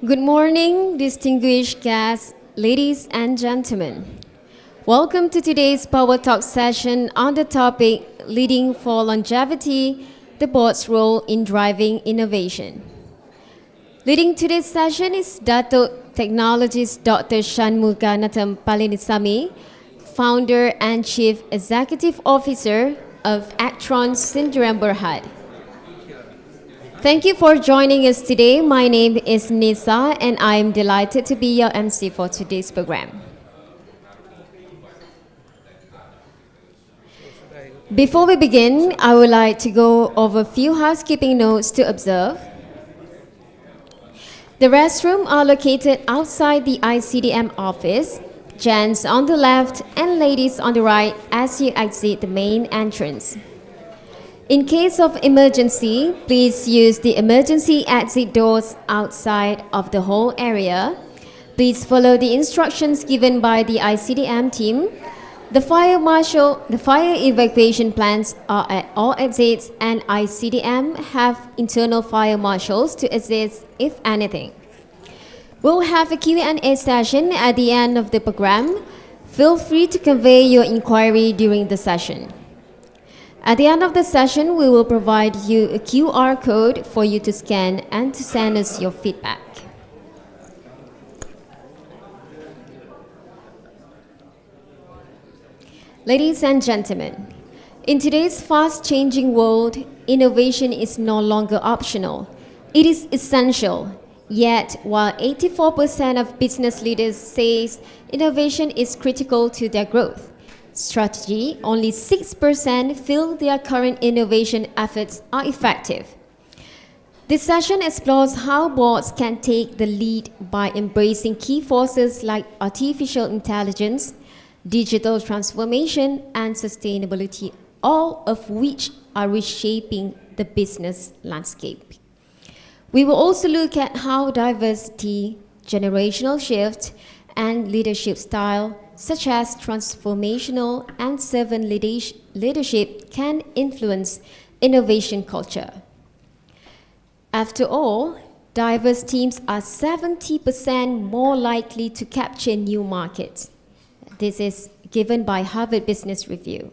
Good morning, distinguished guests, ladies and gentlemen. Welcome to today's PowerTalk session on the topic Leading for Longevity, the board's role in driving innovation. Leading today's session is Dato Technologist Dr. Shanmuganatham Palanisamy, founder and chief executive officer of Actron Sdn Bhd. Thank you for joining us today. My name is Nisa, and I am delighted to be your MC for today's program. Before we begin, I would like to go over a few housekeeping notes to observe. The restrooms are located outside the ICDM office, gents on the left and ladies on the right as you exit the main entrance. In case of emergency, please use the emergency exit doors outside of the whole area. Please follow the instructions given by the ICDM team. The fire evacuation plans are at all exits, and ICDM have internal fire marshals to assist if anything. We'll have a Q&A session at the end of the program. Feel free to convey your inquiry during the session. At the end of the session, we will provide you a QR code for you to scan and to send us your feedback. Ladies and gentlemen, in today's fast-changing world, innovation is no longer optional. It is essential. Yet, while 84% of business leaders say innovation is critical to their growth strategy, only 6% feel their current innovation efforts are effective. This session explores how boards can take the lead by embracing key forces like artificial intelligence, digital transformation, and sustainability, all of which are reshaping the business landscape. We will also look at how diversity, generational shift, and leadership style, such as transformational and servant leadership, can influence innovation culture. After all, diverse teams are 70% more likely to capture new markets. This is given by Harvard Business Review.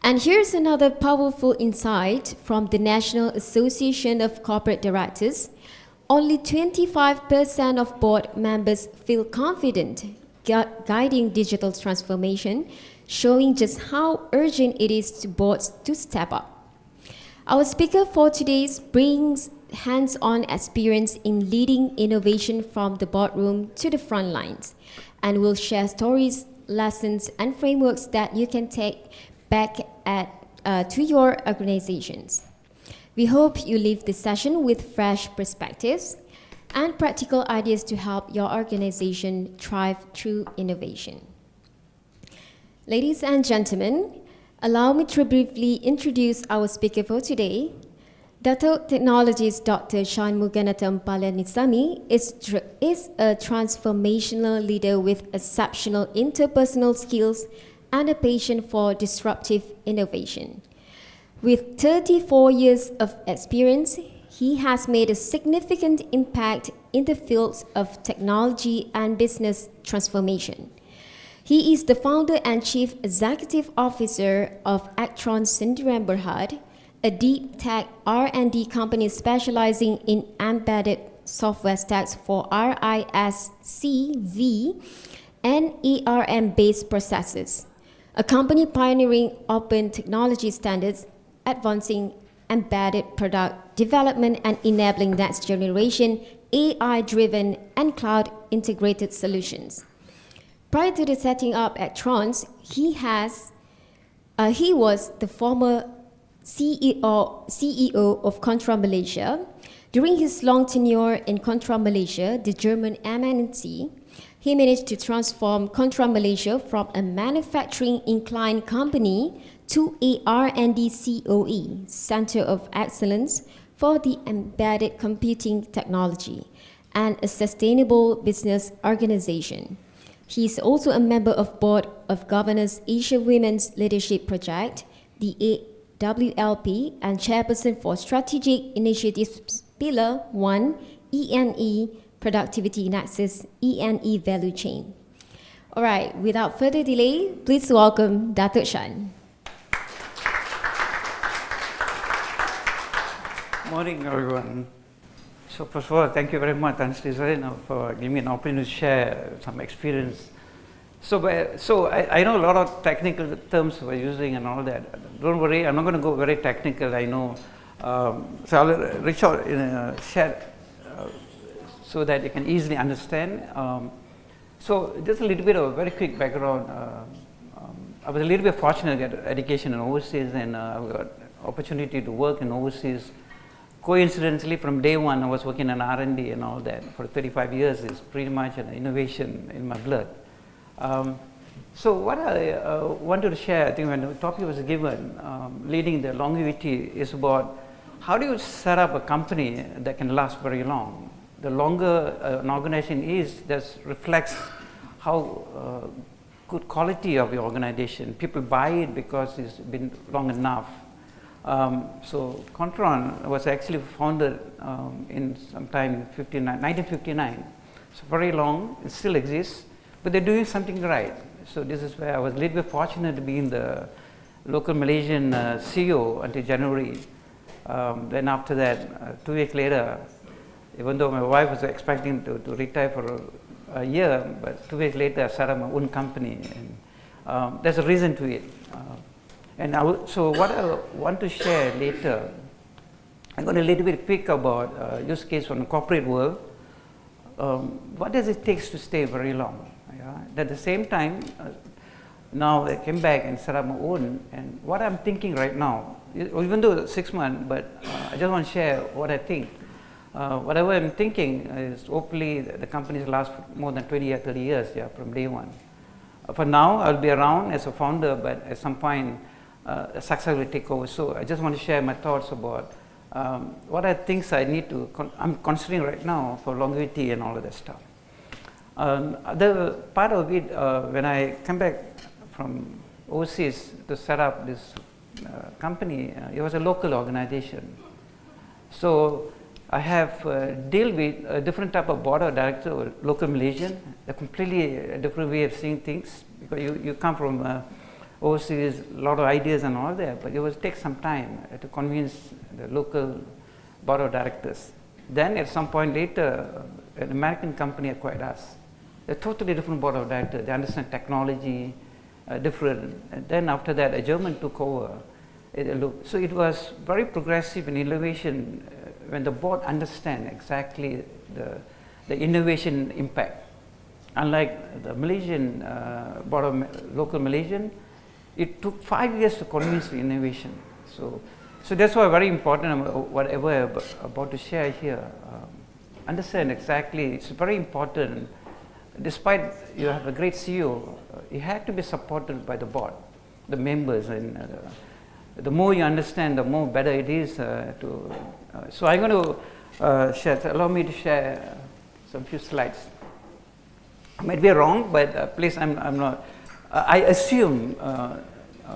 And here's another powerful insight from the National Association of Corporate Directors. Only 25% of board members feel confident guiding digital transformation, showing just how urgent it is to boards to step up. Our speaker for today brings hands-on experience in leading innovation from the boardroom to the front lines, and will share stories, lessons, and frameworks that you can take back to your organizations. We hope you leave this session with fresh perspectives and practical ideas to help your organization thrive through innovation. Ladies and gentlemen, allow me to briefly introduce our speaker for today. Dato Technologist Dr. Shanmuganatham Palanisamy is a transformational leader with exceptional interpersonal skills and a passion for disruptive innovation. With 34 years of experience, he has made a significant impact in the fields of technology and business transformation. He is the founder and chief executive officer of Actron Sdn Bhd, a deep tech R&D company specializing in embedded software stacks for RISC-V and ARM-based processes, a company pioneering open technology standards, advancing embedded product development, and enabling next-generation AI-driven and cloud-integrated solutions. Prior to the setting up Actrons, he was the former CEO of Contra Malaysia. During his long tenure in Contra Malaysia, the German MNC, he managed to transform Contra Malaysia from a manufacturing inclined company to a R&D COE, Center of Excellence for the Embedded Computing Technology, and a sustainable business organization. He is also a member of Board of Governors Asia Women's Leadership Project, the AWLP, and chairperson for Strategic Initiatives Pillar 1, ENE, productivity nexus E&E value chain. All right, without further delay, please welcome Datuk Shan. Morning, everyone. So first of all, thank you very much, Anastasia, for giving me an opportunity to share some experience. So I know a lot of technical terms we're using and all that. Don't worry, I'm not going to go very technical, I know. So I'll reach out in a share so that you can easily understand. So just a little bit of a very quick background. I was a little bit fortunate to get education in overseas, and I got opportunity to work in overseas. Coincidentally, from day one, I was working in R&D and all that for 35 years. It's pretty much an innovation in my blood. So what I wanted to share, I think when the topic was given, leading the longevity, is about how do you set up a company that can last very long. The longer an organization is, that reflects how good quality of your organization. People buy it because it's been long enough. So Contron was actually founded in sometime 1959. So very long, it still exists, but they're doing something right. So this is where I was a little bit fortunate to be in the local Malaysian CEO until January. Then after that, 2 weeks later, even though my wife was expecting to retire for a year, but 2 weeks later I set up my own company, and there's a reason to it. So what I want to share later, I'm going to a little bit quick about use case from the corporate world. What does it take to stay very long? Yeah? At the same time, now I came back and set up my own, and what I'm thinking right now, even though it's 6 months, but I just want to share what I think. Whatever I'm thinking is hopefully the companies last more than 20 or 30 years, yeah, from day one. For now, I'll be around as a founder, but at some point, success will take over. So I just want to share my thoughts about what I think I need to, I'm considering right now for longevity and all of that stuff. The part of it, when I come back from overseas to set up this company, it was a local organization. So I have deal with a different type of board of director, local Malaysian, a completely different way of seeing things, because you come from overseas, a lot of ideas and all that, but it will take some time to convince the local board of directors. Then at some point later, an American company acquired us. A totally different board of directors. They understand technology, different. And then after that, a German took over. So it was very progressive in innovation when the board understand exactly the innovation impact. Unlike the Malaysian board of local Malaysian, it took 5 years to convince the innovation. So that's why very important, whatever I'm about to share here. Understand exactly, it's very important. Despite you have a great CEO, you have to be supported by the board, the members, and the more you understand, the more better it is so I'm going to share, allow me to share some few slides. I might be wrong, but please, I'm not. I assume,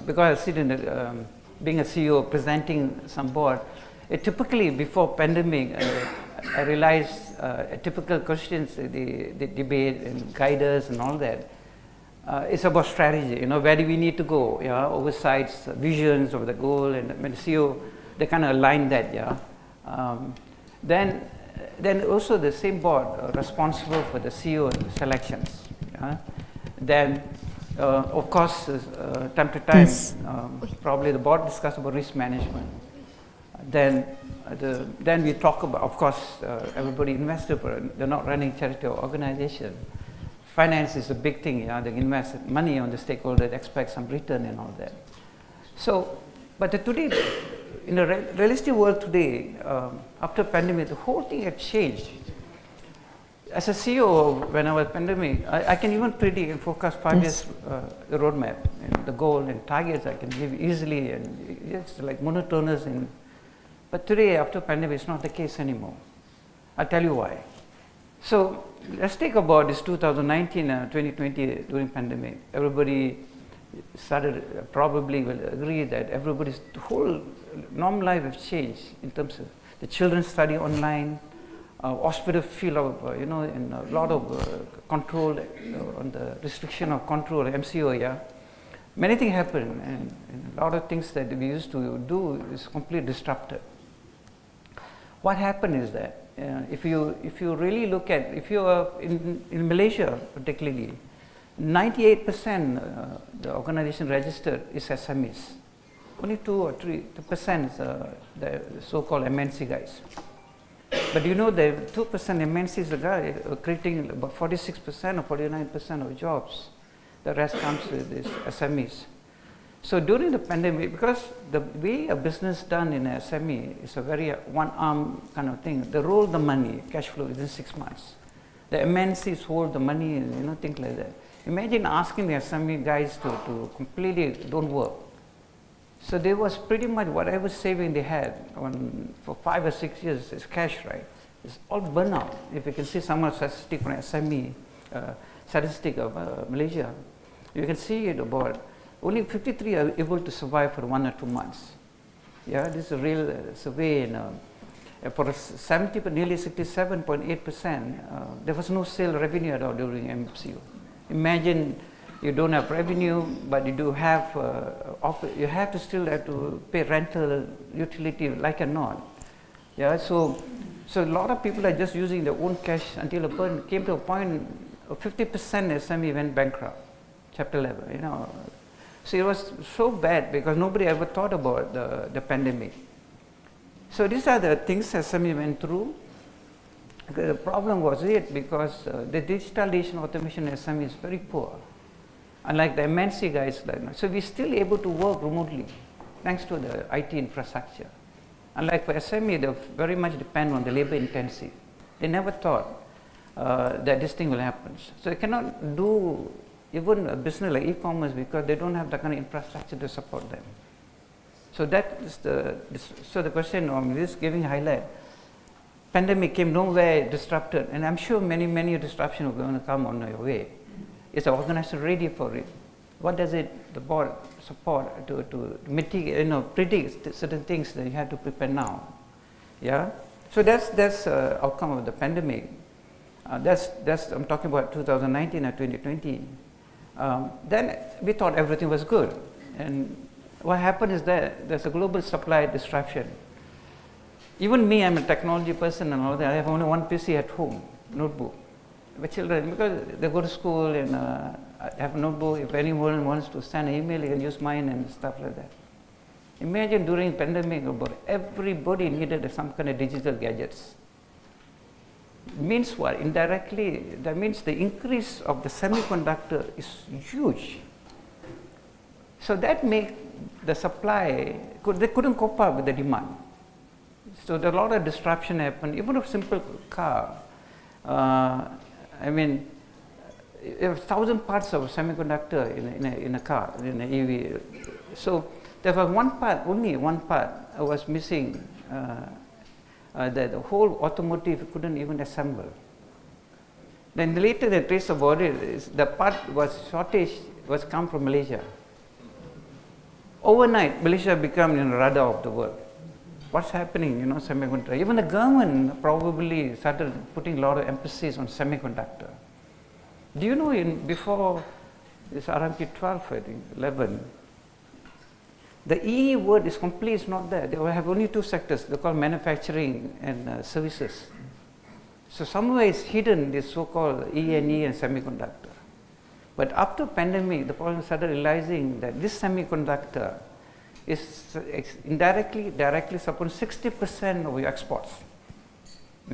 because I sit in being a CEO, presenting some board, typically before pandemic, I realized typical questions, the debate and guide us and all that. It's about strategy, where do we need to go, yeah, oversights, visions of the goal, and when the CEO, they kind of align that, yeah. Then also the same board responsible for the CEO selections, yeah. Then, of course, time to time, probably the board discuss about risk management. Then we talk about, of course, everybody investor, they're not running charity or organization. Finance is a big thing, yeah, they invest money on the stakeholder, they expect some return and all that. So, but today, in the realistic world today, after pandemic, the whole thing had changed. As a CEO, when I was pandemic, I can even predict and forecast 5 years roadmap, and the goal and targets I can give easily, and it's like monotonous. But today, after pandemic, it's not the case anymore. I'll tell you why. So let's take about this 2019, 2020 during pandemic. Everybody started, probably will agree that the whole normal life has changed in terms of the children study online, hospital field of, in a lot of control, on the restriction of control, MCO, yeah. Many things happen, and a lot of things that we used to do is completely disrupted. What happened is that if you really look at, if you are in Malaysia particularly, 98% the organization registered is SMEs. Only 2 or 3% the so-called MNC guys. But you know the 2% MNCs are creating about 46% or 49% of jobs. The rest comes with these SMEs. So during the pandemic, because the way a business done in a SME is a very one-arm kind of thing, they roll the money, cash flow within 6 months. The MNCs hold the money, and things like that. Imagine asking the SME guys to completely don't work. So there was pretty much whatever saving they had for 5 or 6 years is cash, right? It's all burn out. If you can see some of the statistic from SME, statistic of Malaysia, you can see it about only 53 are able to survive for 1 or 2 months. Yeah, this is a real survey. For nearly 67.8%, there was no sale revenue at all during MCO. Imagine you don't have revenue, but you do have, you have to still have to pay rental, utility, like or not. Yeah, so a lot of people are just using their own cash until a point came to a point of 50% SME went bankrupt, chapter 11, So it was so bad because nobody ever thought about the pandemic. So these are the things SME went through. The problem was because the digitalization automation in SME is very poor. Unlike the MNC guys, so we're still able to work remotely thanks to the IT infrastructure. Unlike for SME, they very much depend on the labor intensive. They never thought that this thing will happen. So they cannot do even a business like e-commerce because they don't have that kind of infrastructure to support them. So that is the question on this giving highlight. Pandemic came nowhere disrupted, and I'm sure many disruptions are going to come on your way. Is the organization ready for it? What does the board support to mitigate, predict certain things that you have to prepare now? Yeah. So that's outcome of the pandemic. I'm talking about 2019 or 2020. Then we thought everything was good, and what happened is that there's a global supply disruption. Even me, I'm a technology person and all that. I have only one PC at home, notebook. My children, because they go to school and I have a notebook. If anyone wants to send an email, you can use mine and stuff like that. Imagine during pandemic, about everybody needed some kind of digital gadgets. It means what? Indirectly, that means the increase of the semiconductor is huge. So that makes the supply, they couldn't cope up with the demand. So there a lot of disruption happened, even a simple car. You have 1,000 parts of semiconductor in a car, in an EV. So there was only one part was missing. That the whole automotive couldn't even assemble. Then later they traced about it, the part shortage was come from Malaysia. Overnight, Malaysia became the radar of the world. What's happening, semiconductor? Even the government probably started putting a lot of emphasis on semiconductor. Do you know before this RMP 12, I think, 11, the E word is complete, it's not there. They have only 2 sectors, they call manufacturing and services. So somewhere it's hidden, this so-called E&E and semiconductor. But after pandemic, the problem started realizing that this semiconductor is directly supporting 60% of your exports.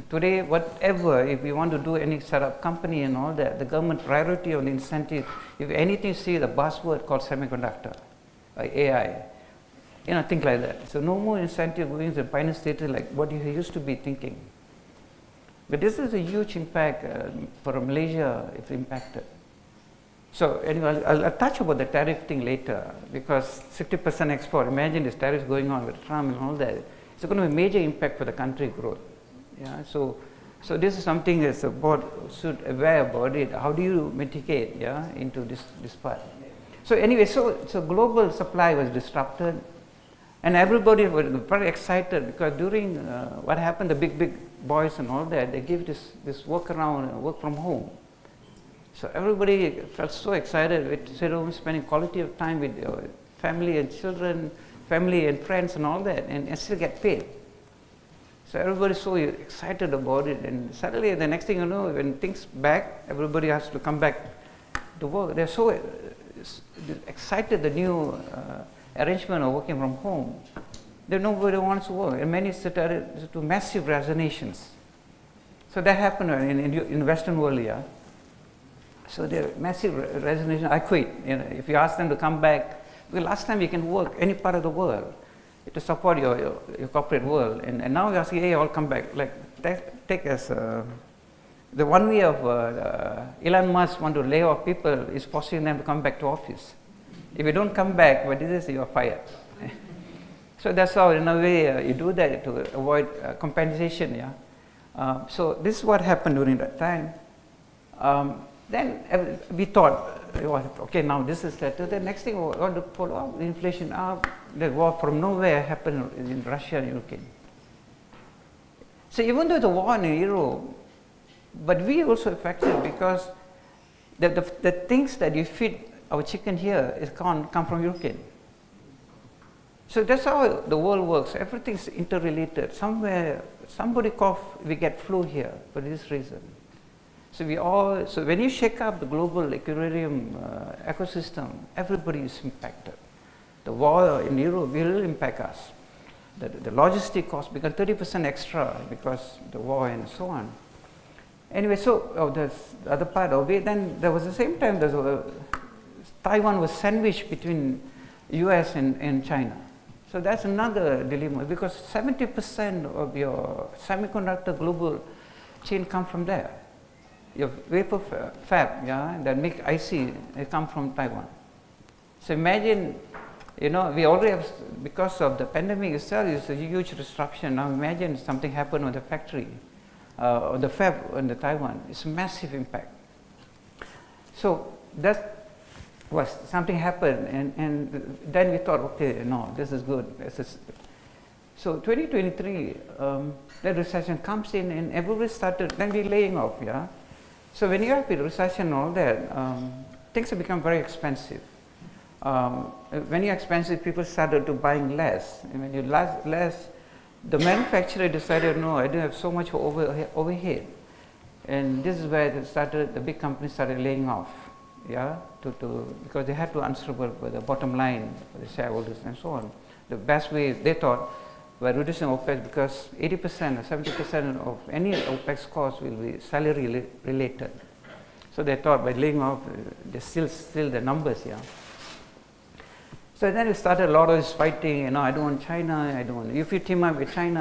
Today, whatever, if you want to do any setup company and all that, the government priority on the incentive, if anything, see the buzzword called semiconductor, AI, things like that. So no more incentive going to the pioneer status like what you used to be thinking. But this is a huge impact for Malaysia, it's impacted. So anyway, I'll touch about the tariff thing later, because 60% export, imagine this tariffs going on with Trump and all that. It's going to be a major impact for the country growth. Yeah, so this is something that the board should aware about it. How do you mitigate into this part? So anyway, so global supply was disrupted, And everybody was very excited because during what happened, the big boys and all that, they give this work around, work from home. So everybody felt so excited with spending quality of time with family and children, family and friends and all that, and still get paid. So everybody's so excited about it, and suddenly the next thing you know, when things back, everybody has to come back to work. They're so excited the new arrangement of working from home. That nobody wants to work, and many started to massive resignations. So that happened in Western world, yeah. So the massive resignation. I quit. You know, if you ask them to come back, because last time you can work any part of the world to support your corporate world, and now you are saying, hey, I'll come back. Like take as the 1 year of Elon Musk want to lay off people is forcing them to come back to office. If you don't come back, what is this? You are fired. So that's how, in a way, you do that to avoid compensation. Yeah. So this is what happened during that time. Then we thought, okay, now this is that. The next thing, we want to follow up inflation up. The war from nowhere happened in Russia and Ukraine. So even though the war in Europe, but we also affected because the things that you feed our chicken here is come from Ukraine. So that's how the world works. Everything's interrelated. Somewhere, somebody cough, we get flu here for this reason. So when you shake up the global aquarium ecosystem, everybody is impacted. The war in Europe will impact us. The logistic cost become 30% extra because the war and so on. Anyway, so there's the other part of it. Then there was the same time Taiwan was sandwiched between US and China. So that's another dilemma because 70% of your semiconductor global chain come from there. Your wafer fab, yeah, that make IC, they come from Taiwan. So imagine, we already have, because of the pandemic itself, it's a huge disruption. Now imagine something happened on the factory, on the fab in the Taiwan. It's a massive impact. So that was something happened, and then we thought, okay, no, this is good. So 2023, the recession comes in, and everybody started, then we're laying off, yeah. So when you have a recession and all that, things have become very expensive. When you're expensive, people started to buying less. And when you less, the manufacturer decided, no, I don't have so much overhead. And this is where the big companies started laying off, yeah, because they had to answer for the bottom line, for the shareholders and so on. The best way, they thought, by reducing OPEX, because 80% or 70% of any OPEX cost will be salary related. So they thought by laying off, they still the numbers, yeah. So then we started a lot of this fighting, I don't want China, I don't want, if you team up with China,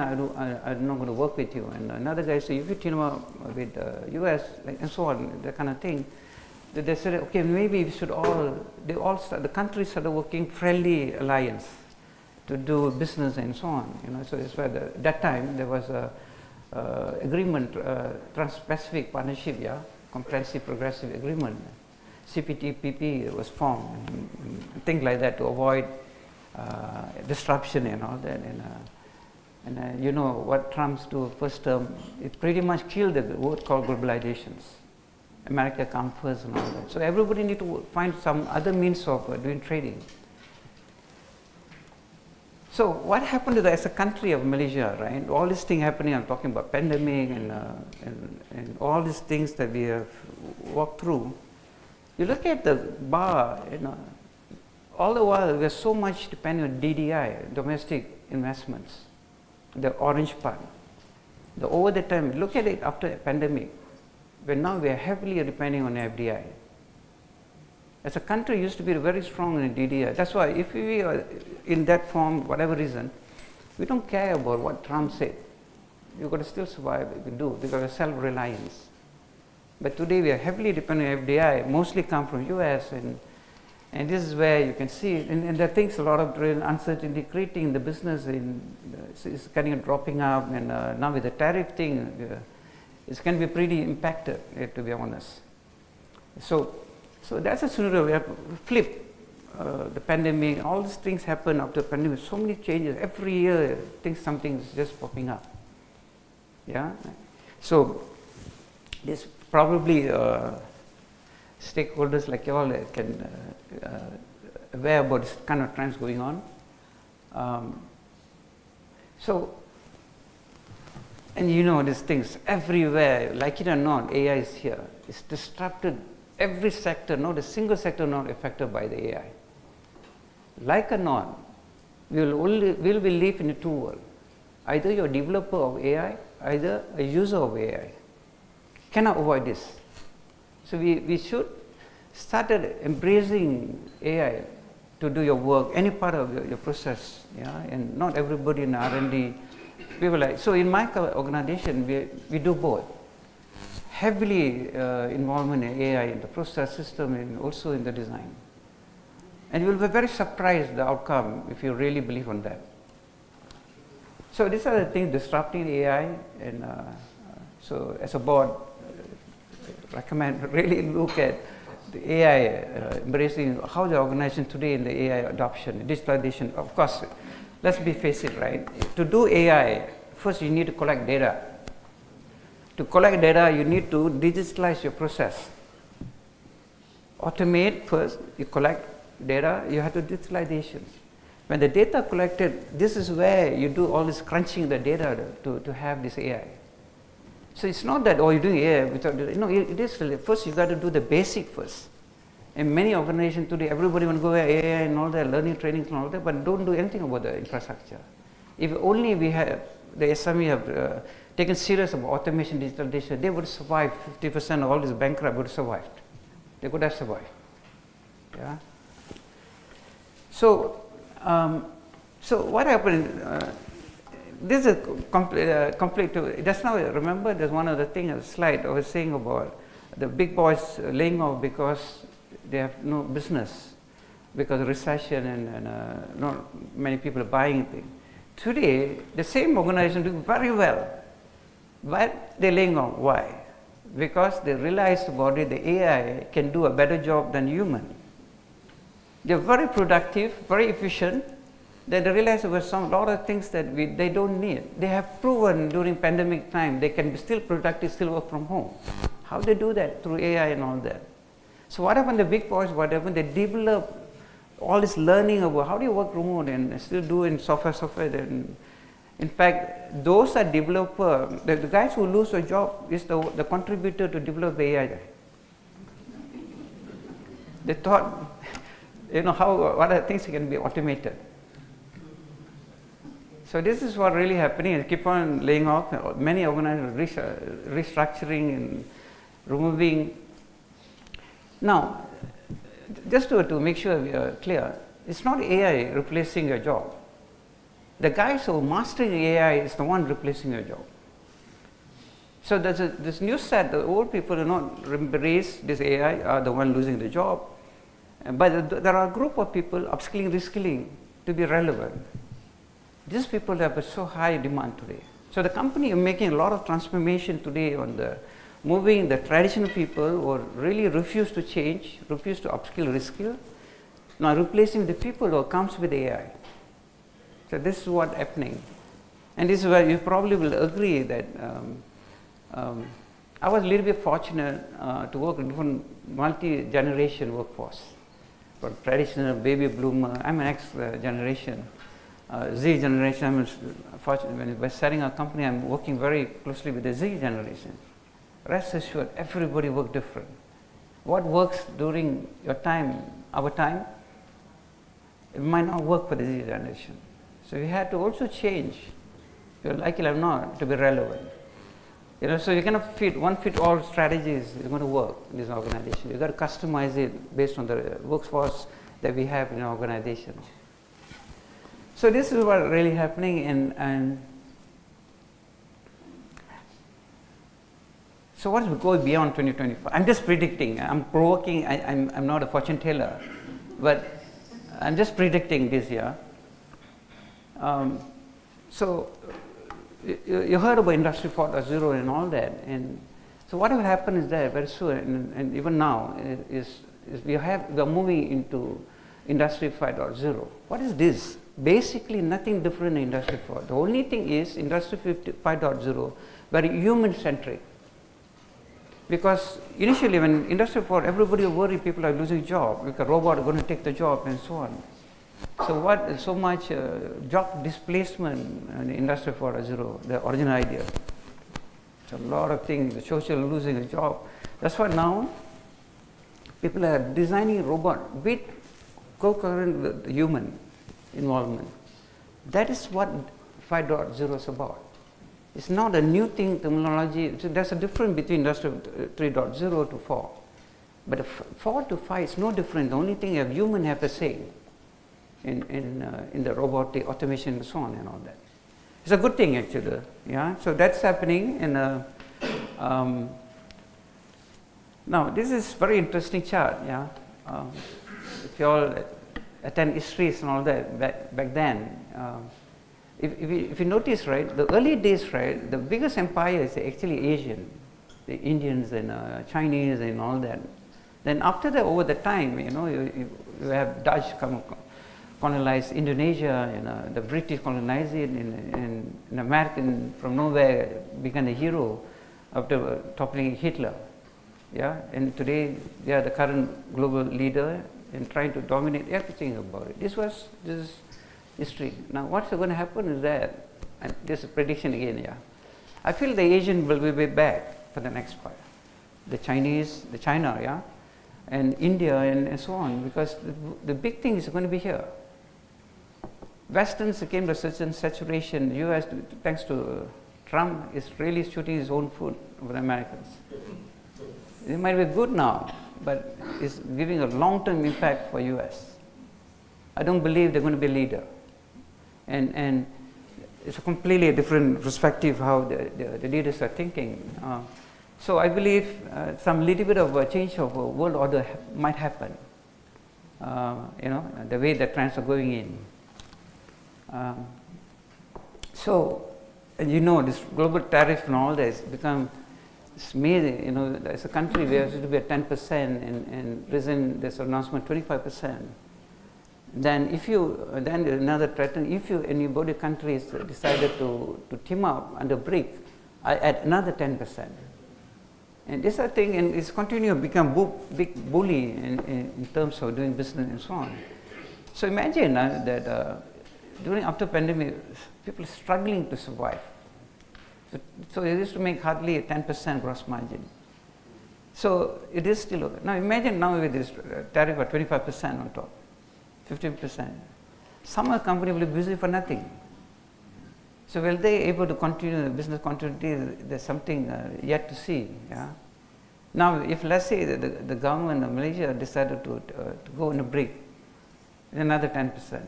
I'm not going to work with you. And another guy said, if you team up with US, and so on, that kind of thing. They said, okay, maybe we should the countries started working friendly alliance to do business and so on. So it's where that time there was a agreement, Trans-Pacific Partnership, yeah, Comprehensive Progressive Agreement. CPTPP was formed, and things like that to avoid disruption and all that. And what Trump's do first term, it pretty much killed the word called globalizations. America come first and all that. So everybody need to find some other means of doing trading. So what happened to as a country of Malaysia, right? All these things happening, I'm talking about pandemic and all these things that we have walked through. You look at the bar, all the while we're so much depending on DDI, domestic investments, the orange part. Over the time, look at it after the pandemic, where now we are heavily depending on FDI. As a country, used to be very strong in DDI. That's why if we are in that form, whatever reason, we don't care about what Trump said. You've got to still survive, we do, because of self-reliance. But today we are heavily dependent on FDI, mostly come from US, and this is where you can see, and there are things, a lot of uncertainty creating in the business, it's kind of dropping up, and now with the tariff thing, it's going to be pretty impacted, to be honest. So that's a scenario we have flipped. the pandemic, all these things happen after the pandemic, so many changes. Every year, something's just popping up. Yeah? So, this probably stakeholders like you all can aware about this kind of trends going on. And you know these things everywhere, like it or not, AI is here. It's disrupted every sector, not a single sector not affected by the AI. Like or not, we'll be live in two worlds. Either you're a developer of AI, either a user of AI. Cannot avoid this. So we should start embracing AI to do your work, any part of your process, yeah, and not everybody in R&D. People like, so in my organization, we do both. Heavily involvement in AI in the process system and also in the design. And you will be very surprised the outcome if you really believe on that. So these are the things disrupting AI, and so as a board, recommend really look at the AI embracing how the organization today in the AI adoption, digitalization. Of course, let's be face it, right? To do AI, first you need to collect data. To collect data, you need to digitalize your process. Automate first, you collect data, you have to digitalization. When the data collected, this is where you do all this crunching the data to have this AI. So it's not that, oh, you're doing AI without, no, it is really, first you got to do the basic first. In many organizations today, everybody want to go AI and all that, learning, training and all that, but don't do anything about the infrastructure. If only we have, the SME have taken serious about automation, digitalization, they would survive. 50% of all this bankrupt would have survived. They could have survived. Yeah. So, so what happened? This is complete. Just now, remember, there's one other thing, a slide I was saying about the big boys laying off because they have no business, because of recession and not many people are buying things. Today, the same organization doing very well, but they're laying off. Why? Because they realized about it, the AI can do a better job than human. They're very productive, very efficient. Then they realize there were a lot of things that they don't need. They have proven during pandemic time they can be still productive, still work from home. How they do that? Through AI and all that. So what happened, the big boys, whatever, they develop all this learning about how do you work remote and still do in software. And in fact, those are developer, the guys who lose their job is the contributor to develop the AI. They thought, what are things can be automated. So this is what really happening. They keep on laying off. Many organizations restructuring and removing. Now, just to make sure we are clear, it's not AI replacing your job. The guys who are mastering AI is the one replacing your job. So there's this new set, the old people who not embrace this AI are the one losing the job. But there are a group of people upskilling, reskilling to be relevant. These people have so high demand today. So the company is making a lot of transformation today on the moving the traditional people who really refuse to change, refuse to upskill, reskill, now replacing the people who comes with AI. So this is what's happening. And this is where you probably will agree that I was a little bit fortunate to work in different multi-generation workforce. For traditional baby bloomer, I'm an X generation. Z generation, I'm fortunate. By setting a company, I'm working very closely with the Z generation. Rest assured, everybody works different. What works during your time, our time, it might not work for the Z generation. So we had to also change, if you like it or not, to be relevant. So you cannot fit all strategies is going to work in this organization. You got to customize it based on the workforce that we have in our organization. So this is what really happening, and so what's going beyond 2025? I'm just predicting. I'm provoking. I'm not a fortune teller, but I'm just predicting this year. So you heard about Industry 4.0 and all that, and so what will happen is that very soon, and even now, is we are moving into Industry 5.0. What is this? Basically nothing different in Industry 4. The only thing is Industry 5.0 very human-centric. Because initially when Industry 4, everybody was worried people are losing jobs, because robots are going to take the job and so on. So much job displacement in Industry 4.0, the original idea. So a lot of things, the social losing a job. That's why now people are designing robot with co-current with human involvement. That is what 5.0 is about. It's not a new thing, terminology. So there's a difference between Industry 3.0 to 4. But 4 to 5 is no different. The only thing is human have a say in the robotic automation and so on and all that. It's a good thing actually. Yeah. So that's happening in now this is very interesting chart. Yeah. If you all attend histories and all that back then, if you notice, right, the early days, right, the biggest empire is actually Asian, the Indians and Chinese and all that. Then after that, over the time, you have Dutch colonize Indonesia, the British colonize it, and American from nowhere became a hero after toppling Hitler. Yeah, and today they are the current global leader and trying to dominate everything about it. This is history. Now what's going to happen is that, and this is prediction again, yeah, I feel the Asian will be back for the next part. The Chinese, the China, yeah, and India and so on, because the big thing is going to be here. Westerns came to such a saturation. US, thanks to Trump, is really shooting his own foot over the Americans. It might be good now, but it's giving a long-term impact for US. I don't believe they're going to be a leader. And it's a completely different perspective how the leaders are thinking. So I believe some little bit of a change of world order might happen. The way the trends are going in. So, and this global tariff and all this become amazing. As a country we have to be at 10%, and present this announcement 25%. Then then another threat. If anybody countries decided to team up under BRIC, I add another 10%. And this I think, and it's continuing to become big bully in terms of doing business and so on. So imagine that after pandemic, people are struggling to survive. So it used to make hardly a 10% gross margin. So it is still okay. Now imagine now with this tariff of 25% on top, 15%. Some company will be busy for nothing. So will they able to continue the business continuity? There's something yet to see. Yeah. Now, if let's say the government of Malaysia decided to go in a BRIC, another 10%.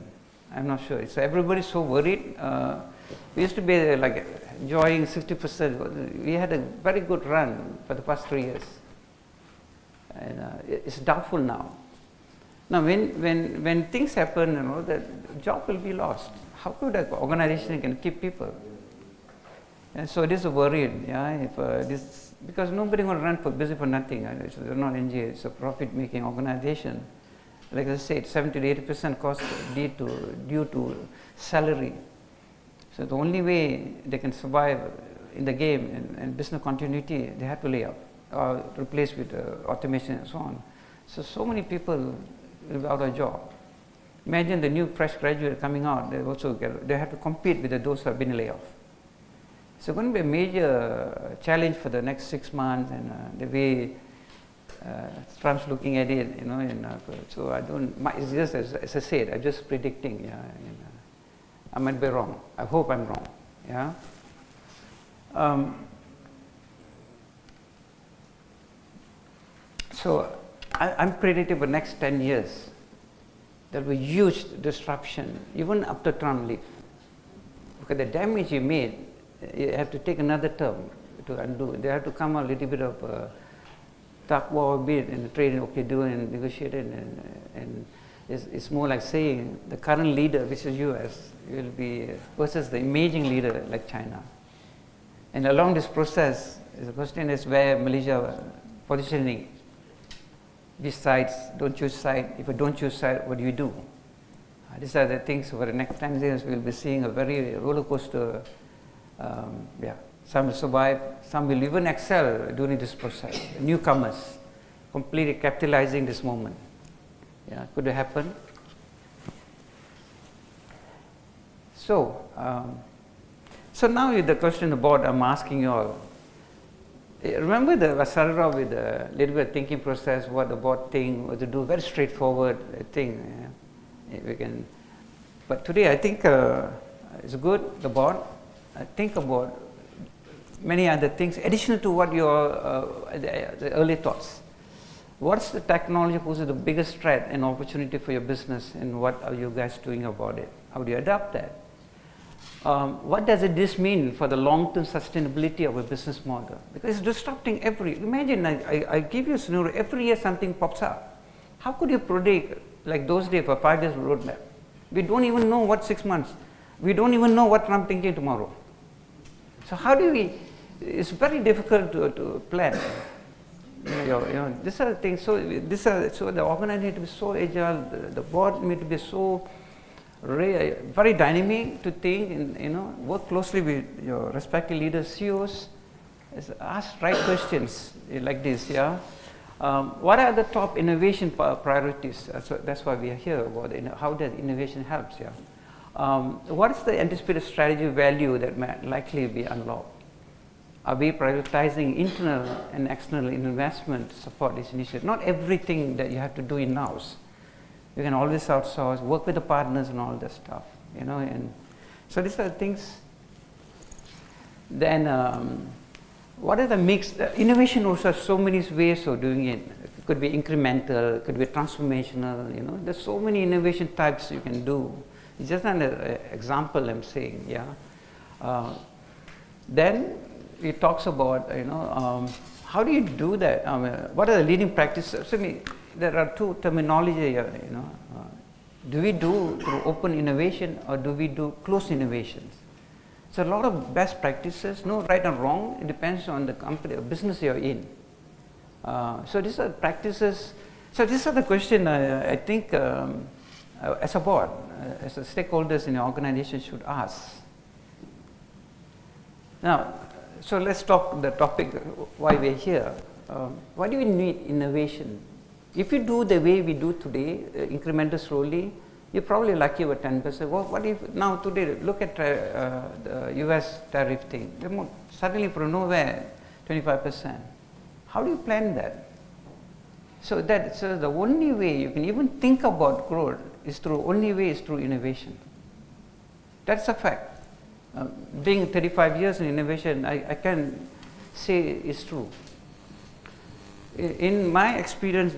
I'm not sure. So everybody's so worried. We used to be like enjoying 60%. We had a very good run for the past 3 years, and it's doubtful now. Now, when things happen, the job will be lost. How could an organization can keep people? And so this is worried. Yeah, if because nobody going to run for busy for nothing. They're not NGO. It's a profit-making organization. Like I said, 70 to 80% cost due to salary. So the only way they can survive in the game and business continuity, they have to lay off or replace with automation and so on. So many people will be out of job. Imagine the new fresh graduate coming out. They have to compete with those who have been laid off. So it's going to be a major challenge for the next 6 months, and the way Trump's looking at it, so I don't. It's just as I said, I'm just predicting. Yeah, I might be wrong. I hope I'm wrong. Yeah. So I'm predicting for the next 10 years there will be huge disruption, even after Trump leaves, because the damage he made, you have to take another term to undo. They have to come a little bit of talk war a bit and trade and okay, do and negotiate it, and it's more like saying the current leader, which is US, will be versus the emerging leader like China. And along this process, the question is where Malaysia positioning. which sides, don't choose side. If you don't choose side, what do you do? These are the things over the next 10 years we'll be seeing a very roller coaster. Some will survive, some will even excel during this process. Newcomers, completely capitalizing this moment. Could it happen? So now the question about I'm asking you all. Remember I started off with a little bit of thinking process, what the board thing, what to do, very straightforward thing. But today I think it's good, the board. I think about many other things, additional to what your the early thoughts. What's the technology poses the biggest threat and opportunity for your business, and what are you guys doing about it? How do you adapt that? What does this mean for the long-term sustainability of a business model? Because it's disrupting imagine I give you a scenario, every year something pops up. How could you predict, like those days, for 5 years roadmap? We don't even know what 6 months. We don't even know what Trump thinking tomorrow. So how do we, it's very difficult to plan. These are the things, so the organization need to be so agile, the board need to be so very dynamic to think, and work closely with your respective leaders, CEOs, ask right questions like this. What are the top innovation priorities? So that's why we are here. About how does innovation helps? What is the anticipated strategy value that might likely be unlocked? Are we prioritizing internal and external investment to support this initiative? Not everything that you have to do in-house. You can always outsource, work with the partners and all that stuff, and so these are the things. Then what are the mix? Innovation also has so many ways of doing it. It could be incremental, it could be transformational, there's so many innovation types you can do. It's just an example I'm saying, Then it talks about, how do you do that? What are the leading practices? There are two terminology here, do we do through open innovation or do we do closed innovations? So a lot of best practices, no right or wrong, it depends on the company or business you're in. So these are practices. So these are the question I think as a board, as a stakeholders in the organization should ask. Now, so let's talk the topic why we're here. Why do we need innovation? If you do the way we do today, incremental slowly, you're probably lucky with 10%. What if now today, look at the US tariff thing. Suddenly from nowhere, 25%. How do you plan that? So the only way you can even think about growth is through innovation. That's a fact. Being 35 years in innovation, I can say it's true. In my experience,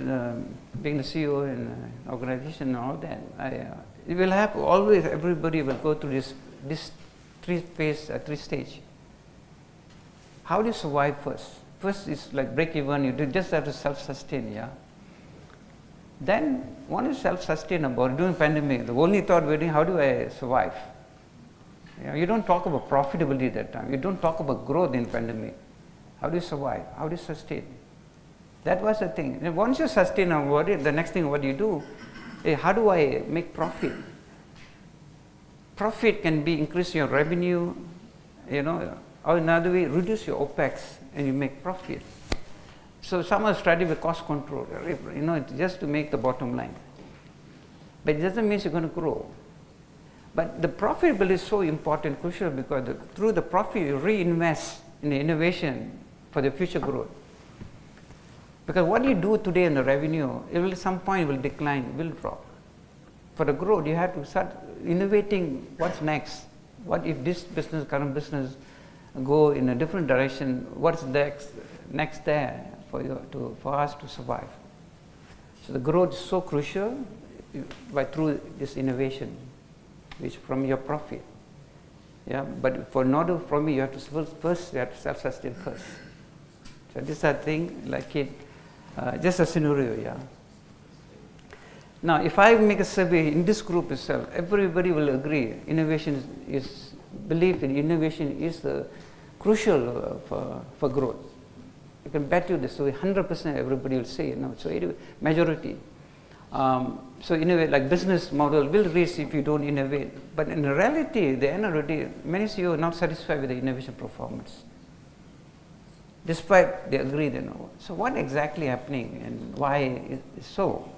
being the CEO in an organization and all that, it will have always, everybody will go through this three stage. How do you survive first? First is like break even, you just have to self-sustain, Then one is self-sustainable. During pandemic, the only thought we're doing, how do I survive? You don't talk about profitability at that time. You don't talk about growth in pandemic. How do you survive? How do you sustain? That was the thing. And once you sustain about it, the next thing what you do, how do I make profit? Profit can be increase your revenue, or another way, reduce your OPEX and you make profit. So some are strategy with cost control, just to make the bottom line. But it doesn't mean you're going to grow. But the profitability is so important, crucial, because through the profit you reinvest in the innovation for the future growth. Because what you do today in the revenue, it will at some point will decline, will drop. For the growth, you have to start innovating what's next. What if this business, current business, go in a different direction? What's next there for us to survive? So the growth is so crucial through this innovation, which from your profit. But in order for me, you have to first self-sustain first. So this is a thing like it. Just a scenario, Now, if I make a survey in this group itself, everybody will agree belief in innovation is crucial for growth. You can bet you this, so 100% everybody will say, so anyway, majority. So innovate, like business model will reach if you don't innovate. But in reality, the end of the day, many CEOs are not satisfied with the innovation performance. Despite they agree, So what exactly happening and why is so?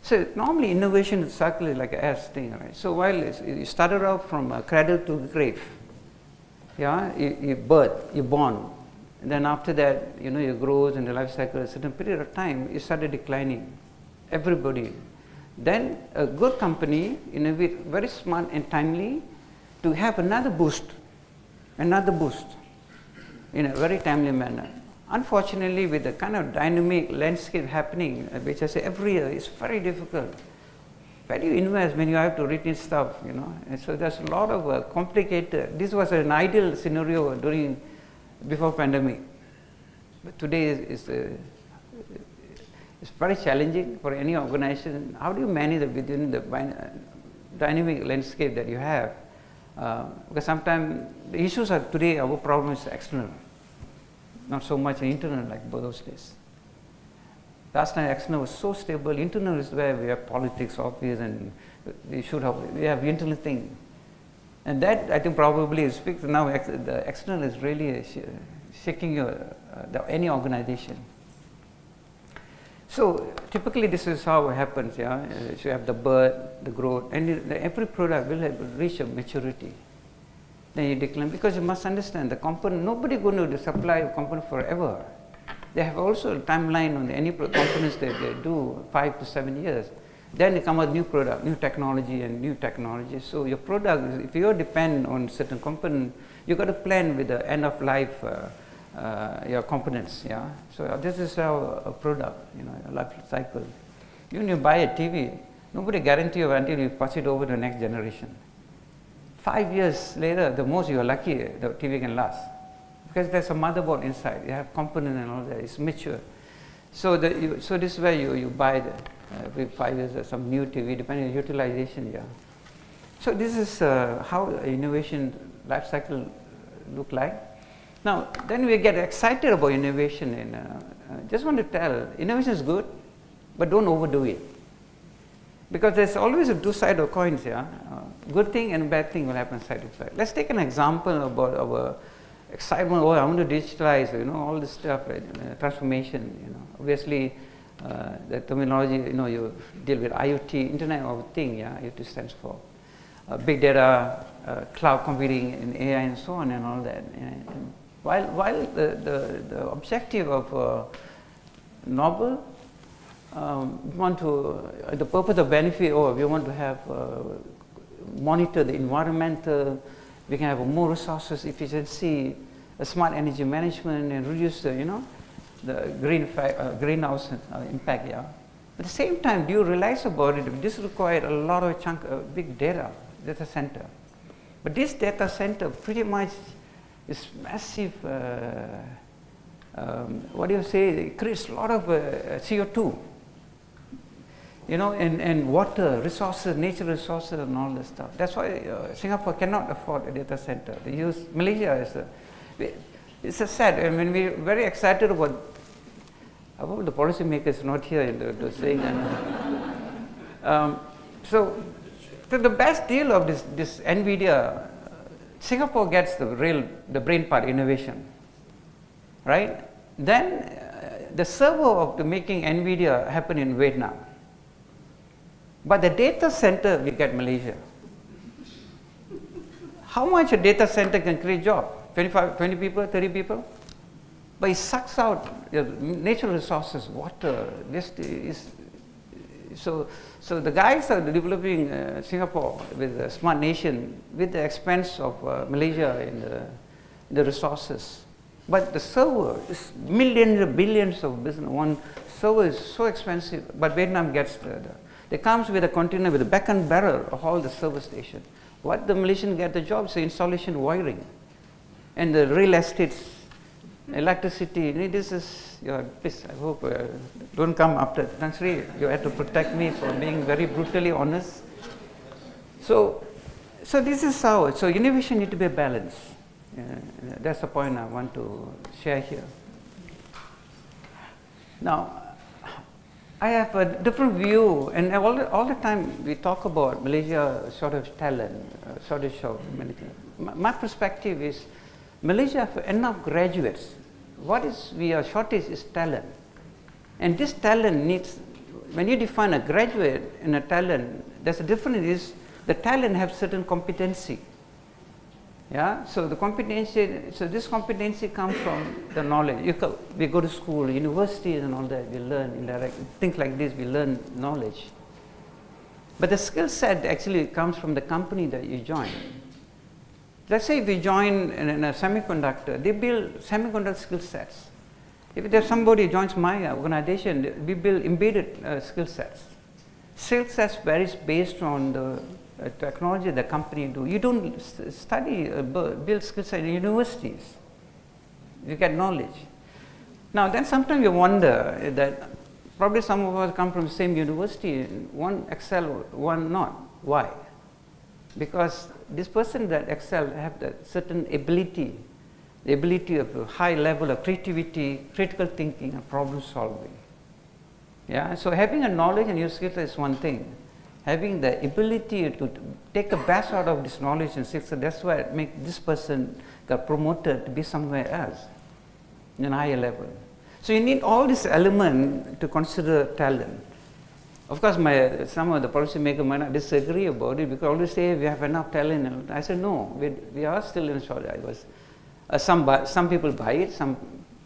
So normally innovation cycle is like an S thing, right? So while you started off from cradle to grave, you born, and then after that, you grow in the life cycle. A certain period of time, you started declining. Everybody. Then a good company innovate very smart and timely to have another boost in a very timely manner. Unfortunately, with the kind of dynamic landscape happening, which I say every year, it's very difficult. Where do you invest when you have to retain stuff, And so there's a lot of complicated. This was an ideal scenario before pandemic, but today it's very challenging for any organization. How do you manage within the dynamic landscape that you have? Because sometimes the issues are today, our problem is external, not so much internal like those days. Last time external was so stable, internal is where we have politics, office, and we have internal thing. And that I think probably is fixed now. The external is really shaking any organization. So typically this is how it happens, So you have the birth, the growth, and every product will reach a maturity. Then you decline, because you must understand the component, nobody going to supply a component forever. They have also a timeline on any components that they do, 5 to 7 years. Then they come out new product, new technology. So your product, if you depend on certain component, you got to plan with the end of life your components, So this is how a product, a life cycle. Even you buy a TV, nobody guarantee you until you pass it over to the next generation. 5 years later, the most you are lucky, the TV can last. Because there's a motherboard inside, you have component and all that, it's mature. So this is where you buy every 5 years some new TV, depending on utilization, So this is how innovation life cycle look like. Now, then we get excited about innovation, and just want to tell, innovation is good, but don't overdo it. Because there's always a two sides of coins, good thing and bad thing will happen side to side. Let's take an example about our excitement, I want to digitalize, all this stuff, transformation, Obviously, the terminology, you deal with IoT, Internet of Things, IoT stands for big data, cloud computing, and AI, and so on, and all that. And while the objective of novel, we want to, the purpose of benefit, we want to have monitor the environmental, we can have more resources efficiency, a smart energy management, and reduce the greenhouse impact. But at the same time, do you realize about it? This requires a lot of big data center. But this data center pretty much is massive. It creates a lot of CO2. And water resources, nature resources, and all this stuff. That's why Singapore cannot afford a data center. They use Malaysia as it's a sad. I mean, we're very excited about. I hope the policymakers not here to saying that. So the best deal of this NVIDIA, Singapore gets the brain part innovation, right? Then the server of the making NVIDIA happen in Vietnam. But the data center we get Malaysia. How much a data center can create job? 20 people, 30 people? But it sucks out natural resources, water. So the guys are developing Singapore with a smart nation with the expense of Malaysia in the resources. But the server is millions, billions of business. One server is so expensive, but Vietnam gets it comes with a container with a back and barrel of all the server station. What the Malaysian get the job is the installation wiring and the real estates, electricity. This is please, I hope don't come after. Thanks, you have to protect me for being very brutally honest. So this is how. So innovation need to be balanced. That's the point I want to share here. Now, I have a different view, and all the time we talk about Malaysia shortage of talent, shortage of many things. My perspective is Malaysia have enough graduates. What is we are shortage is talent, and this talent needs. When you define a graduate and a talent, there's a difference. Is the talent have certain competency. Yeah, so the competency, so this competency comes from the knowledge. We go to school, universities and all that, we learn indirect, things like this, we learn knowledge. But the skill set actually comes from the company that you join. Let's say if you join in a semiconductor, they build semiconductor skill sets. If there's somebody joins my organization, we build embedded skill sets. Skill sets varies based on the technology the company do. You don't study, build skill set in universities. You get knowledge. Now then sometimes you wonder that probably some of us come from the same university, one excel, one not. Why? Because this person that excel have that certain ability, the ability of a high level of creativity, critical thinking and problem solving. Yeah, so having a knowledge and your skill set is one thing. Having the ability to take the best out of this knowledge and skill set, that's why it makes this person got promoted to be somewhere else, in a higher level. So you need all these elements to consider talent. Of course, some of the policymakers might not disagree about it because always say we have enough talent. I said no, we are still in shortage. Some people buy it, some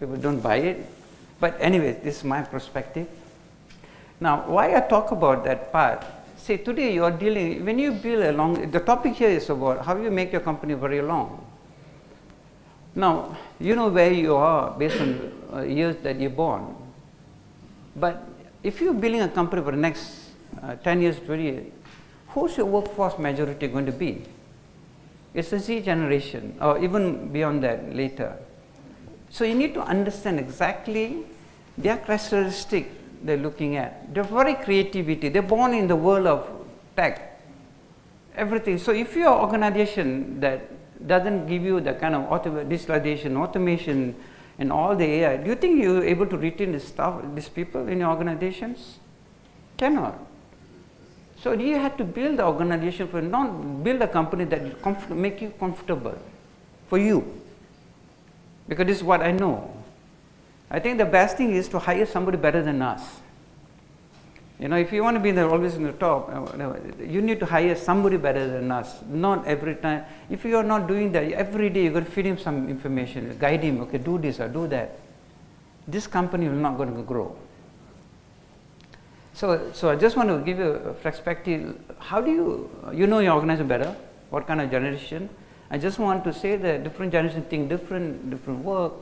people don't buy it. But anyway, this is my perspective. Now, why I talk about that part? See, today you are dealing, when you build a long, the topic here is about how you make your company very long. Now, you know where you are based on years that you're born. But if you're building a company for the next 10 years, 20 years, who's your workforce majority going to be? It's the Z generation, or even beyond that later. So you need to understand exactly their characteristic they're looking at. They're very creativity. They're born in the world of tech, everything. So if you're an organization that doesn't give you the kind of digitalization, automation, and all the AI, do you think you're able to retain these people in your organizations? Cannot. So you have to build the organization for not build a company that make you comfortable for you. Because this is what I know. I think the best thing is to hire somebody better than us. You know, if you want to be always in the top, you need to hire somebody better than us. Not every time. If you are not doing that, every day you're going to feed him some information, guide him, okay, do this or do that. This company will not going to grow. So I just want to give you a perspective. How do you know your organization better? What kind of generation? I just want to say that different generations think different work.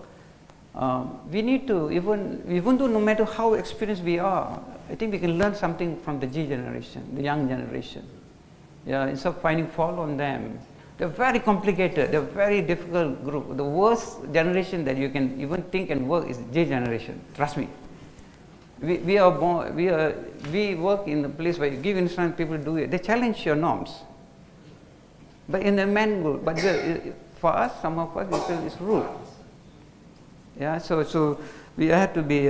We need to, even though no matter how experienced we are, I think we can learn something from the G generation, the young generation. Yeah, instead of finding fault on them. They're very complicated, they're very difficult group. The worst generation that you can even think and work is the J generation, trust me. We work in a place where you give instructions, people do it. They challenge your norms. But in the man group, but for us, some of us, it's rude. Yeah, so we have to be,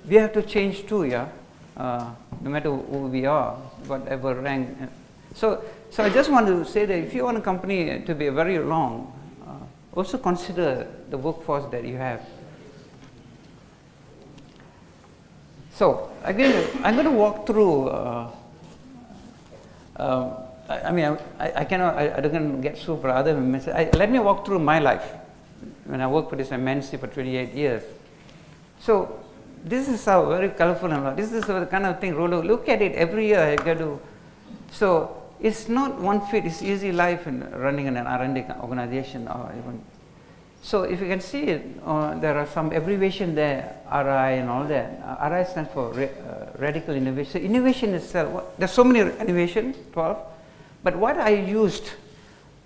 we have to change too, yeah, no matter who we are, whatever rank. So I just want to say that if you want a company to be very long, also consider the workforce that you have. So again, I'm going to walk through. I don't get super other. Let me walk through my life. When I worked for this MNC for 28 years. So this is how very colorful and this is the kind of thing, look at it every year I get to. So it's not one fit, it's easy life in running an R&D organization or even. So if you can see it, there are some abbreviation there, RI and all that. RI stands for radical innovation. So innovation itself, there's so many innovation, 12, but what I used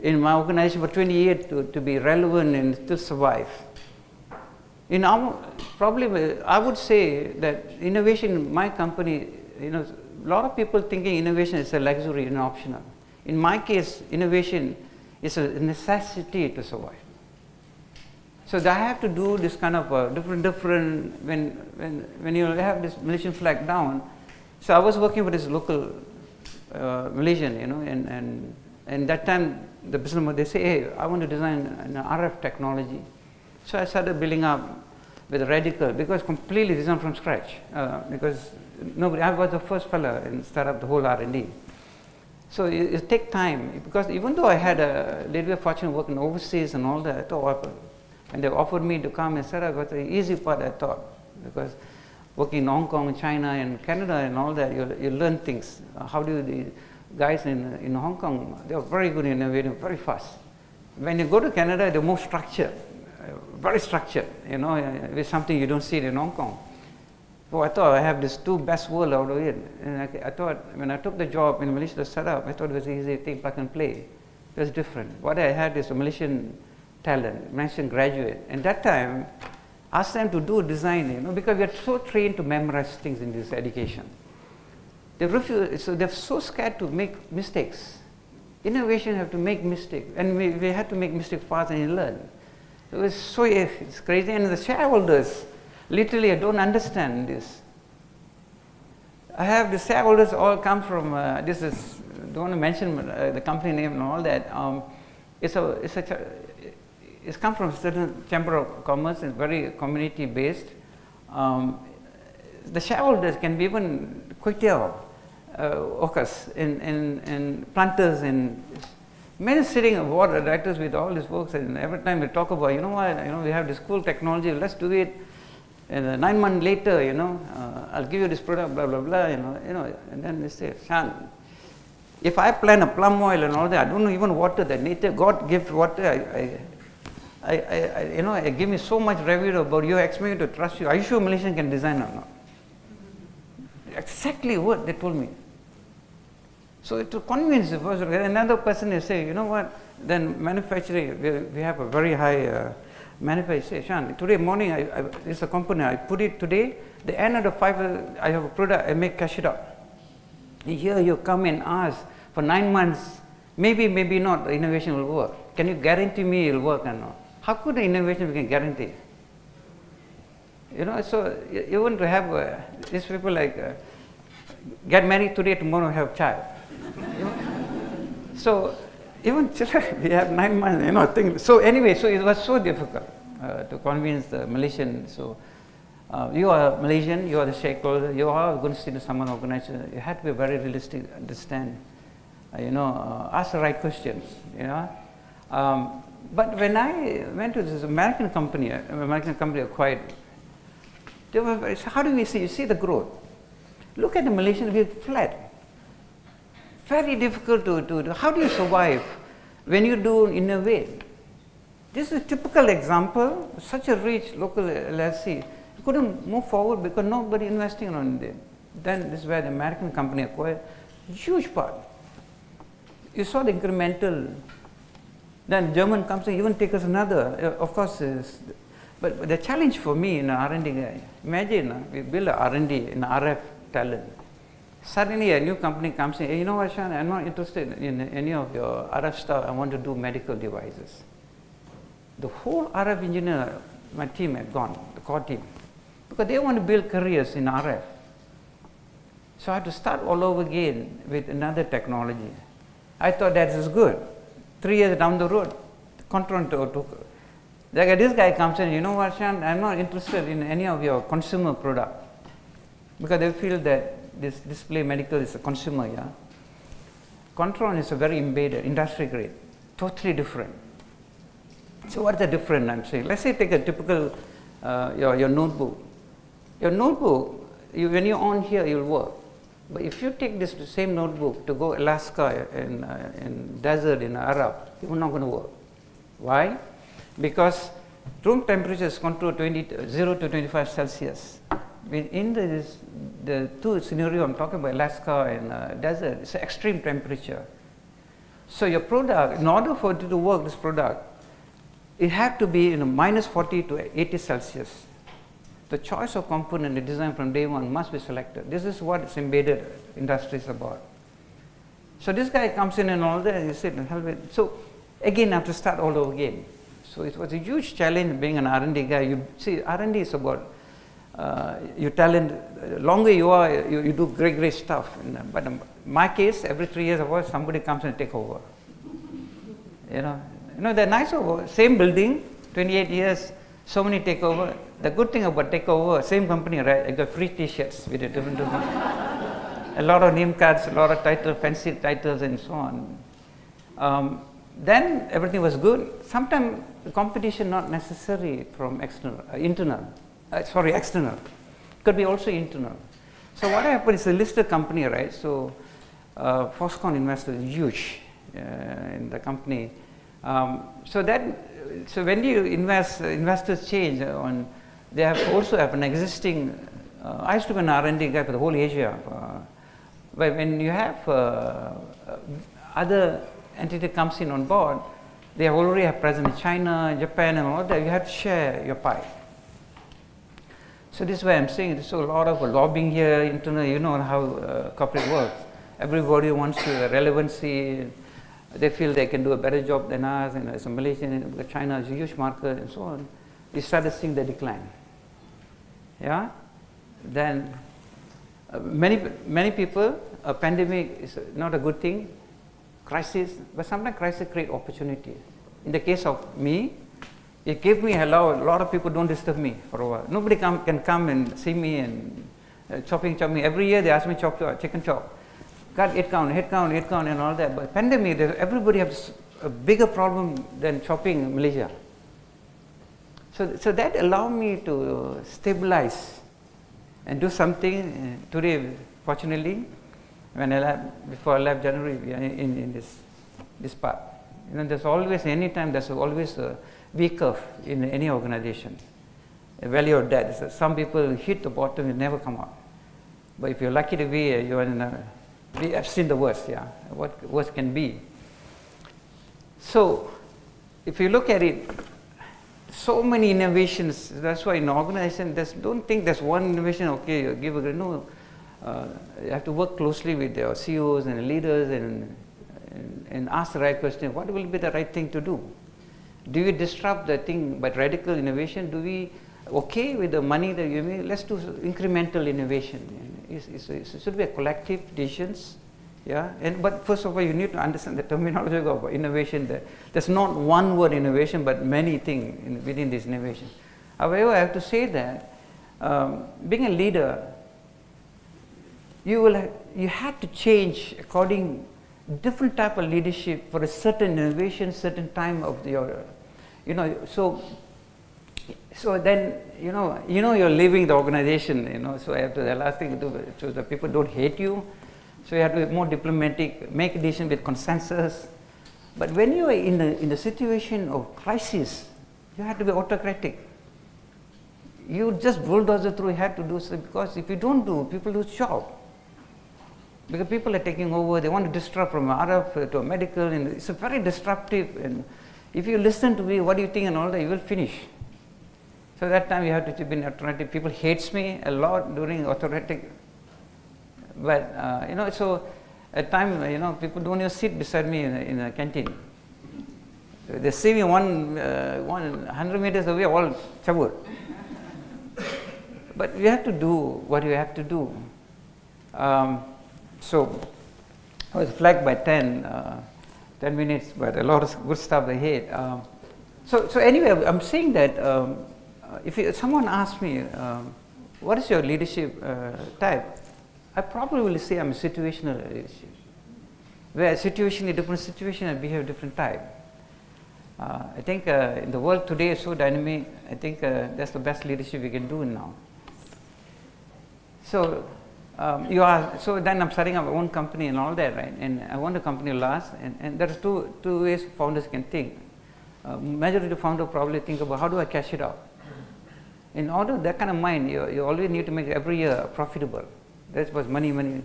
in my organization for 20 years to be relevant and still survive. In our, probably I would say that innovation in my company, a lot of people thinking innovation is a luxury and optional. In my case, innovation is a necessity to survive. So I have to do this kind of different, when you have this Malaysian flag down. So I was working with this local Malaysian, and that time the businessman, they say, hey, I want to design an RF technology. So I started building up with Radical, because completely designed from scratch, because I was the first fellow and start up the whole R&D. So it takes time, because even though I had a little bit of fortune working overseas and all that, I thought, and they offered me to come and set up, but the easy part I thought, because working in Hong Kong, China and Canada and all that, you learn things. How do the guys in Hong Kong, they are very good in innovating, very fast. When you go to Canada, they're more structured, very structured, with something you don't see it in Hong Kong. So I thought I have these two best world out of it. And I thought when I took the job in Malaysia to set up, I thought it was an easy thing, plug and play. It was different. What I had is a Malaysian talent, Malaysian graduate. And that time, asked them to do design, because we are so trained to memorize things in this education. They refuse, so they're so scared to make mistakes. Innovation have to make mistakes, and we had to make mistakes fast and learn. It was so, it's crazy, and the shareholders, literally, I don't understand this. I have the shareholders all come from, don't want to mention the company name and all that. It's come from a certain chamber of commerce, it's very community based. The shareholders can be even kway workers and planters and many sitting on board of directors with all these folks, and every time we talk about, we have this cool technology, let's do it. And 9 months later, I'll give you this product, blah blah blah, and then they say, Shan, if I plant a plum oil and all that, I don't even water that. Nature, God gives water. I give me so much revenue about you. I expect me to trust you. Are you sure Malaysian can design or not? Exactly what they told me. So to convince the person, another person is saying, you know what? Then manufacturing, we have a very high manufacturing. Today morning, it's a company. I put it today. The end of the 5, I have a product. I make cash it up. Here you come and ask for 9 months. Maybe not. The innovation will work. Can you guarantee me it will work or not? How could the innovation we can guarantee? So you want to have these people like get married today, tomorrow have child. So even children, they have 9 months, things. So anyway, so it was so difficult to convince the Malaysian. So you are Malaysian, you are the stakeholder, you are going to sit in someone organization. You have to be very realistic, understand, ask the right questions, But when I went to this American company acquired, they were very, so how do we see? You see the growth. Look at the Malaysian, we're flat. Very difficult to do. How do you survive when you do innovate? This is a typical example, such a rich local LLC. You couldn't move forward because nobody investing on it. Then this is where the American company acquired huge part. You saw the incremental. Then German comes in, even take us another. Of course, but the challenge for me in R&D guy, imagine we build a R&D in RF talent. Suddenly a new company comes in, hey, you know what, Shan, I'm not interested in any of your RF stuff, I want to do medical devices. The whole RF engineer, my team had gone, the core team, because they want to build careers in RF. So I had to start all over again with another technology. I thought that is good. 3 years down the road, took. This guy comes in, you know what, Shan, I'm not interested in any of your consumer product. Because they feel that this display medical is a consumer, Contron is a very embedded, industry grade, totally different. So what's the difference I'm saying? Let's say take a typical, your notebook. Your notebook, when you're on here, you'll work. But if you take this same notebook to go Alaska in desert in Arab, it's not going to work. Why? Because room temperature is controlled 0 to 25 Celsius. In the two scenario I'm talking about, Alaska and desert, it's an extreme temperature. So your product, in order for it to work, this product, it had to be in a minus 40 to 80 Celsius. The choice of component, the design from day one must be selected. This is what embedded industry is about. So this guy comes in and all that, and he said, hell with. So again, I have to start all over again. So it was a huge challenge being an R&D guy. You see, R&D is about your talent. Longer you are, you do great stuff. But in my case, every 3 years or so, somebody comes and take over. You know, they're nice over. Same building, 28 years, so many take over. The good thing about takeover, same company, right? I got free T-shirts with a different a lot of name cards, a lot of titles, fancy titles, and so on. Then everything was good. Sometimes the competition not necessary from external, external. Could be also internal. So what happened is a listed company, right? So Foxconn invested huge in the company. So when you invest, investors change on. They also have an existing. I used to be an R&D guy for the whole Asia. But when you have other entity comes in on board, they already have presence in China, Japan, and all that. You have to share your pie. So this is why I'm saying there's a lot of lobbying here, internal. You know how corporate works. Everybody wants relevancy. They feel they can do a better job than us, and as a Malaysian, China is a huge market, and so on. We started seeing the decline. Yeah. Then many people, a pandemic is not a good thing, crisis, but sometimes crisis create opportunity. In the case of me, it gave me a lot of people don't disturb me for a while. Nobody can come and see me and chopping. Every year they ask me chicken chop. Got head count, and all that. But pandemic, everybody has a bigger problem than chopping in Malaysia. So that allowed me to stabilize and do something. Today, fortunately, before I left January, we are in this part. You know, there's always a V curve in any organization. A value of death. Some people hit the bottom and never come out. But if you're lucky to be, we have seen the worst. Yeah, what worse can be. So, if you look at it. So many innovations. That's why in organization, don't think there's one innovation. Okay, you give a grade. No, you have to work closely with your CEOs and leaders and ask the right question. What will be the right thing to do? Do we disrupt the thing by radical innovation? Do we okay with the money that you make? Let's do incremental innovation. It should be a collective decisions. Yeah, but first of all, you need to understand the terminology of innovation. There's not one word innovation, but many things within this innovation. However, I have to say that being a leader, you have to change according different type of leadership for a certain innovation, certain time of your, So then you're leaving the organization. So I have to. The last thing to do so the people don't hate you. So you have to be more diplomatic, make a decision with consensus. But when you are in the situation of crisis, you have to be autocratic. You just bulldoze it through. You have to do so because if you don't do, people lose job. Because people are taking over. They want to disrupt from RF to a medical, and it's a very disruptive. And if you listen to me, what do you think, and all that, you will finish. So that time you have to be autocratic. People hates me a lot during autocratic. But so at time people don't even sit beside me in a canteen. They see me 100 meters away, all chabut. But you have to do what you have to do. So I was flagged by 10 minutes, but a lot of good stuff ahead. So anyway, I'm saying that if someone asks me, what is your leadership type? I probably will say I'm a situational leadership. Where in different situation I behave different type. I think in the world today is so dynamic. I think that's the best leadership we can do now. So so then I'm starting up my own company and all that, right? And I want the company to last. And there's two ways founders can think. Majority of founder probably think about how do I cash it out. In order that kind of mind, you always need to make every year profitable. That was money. And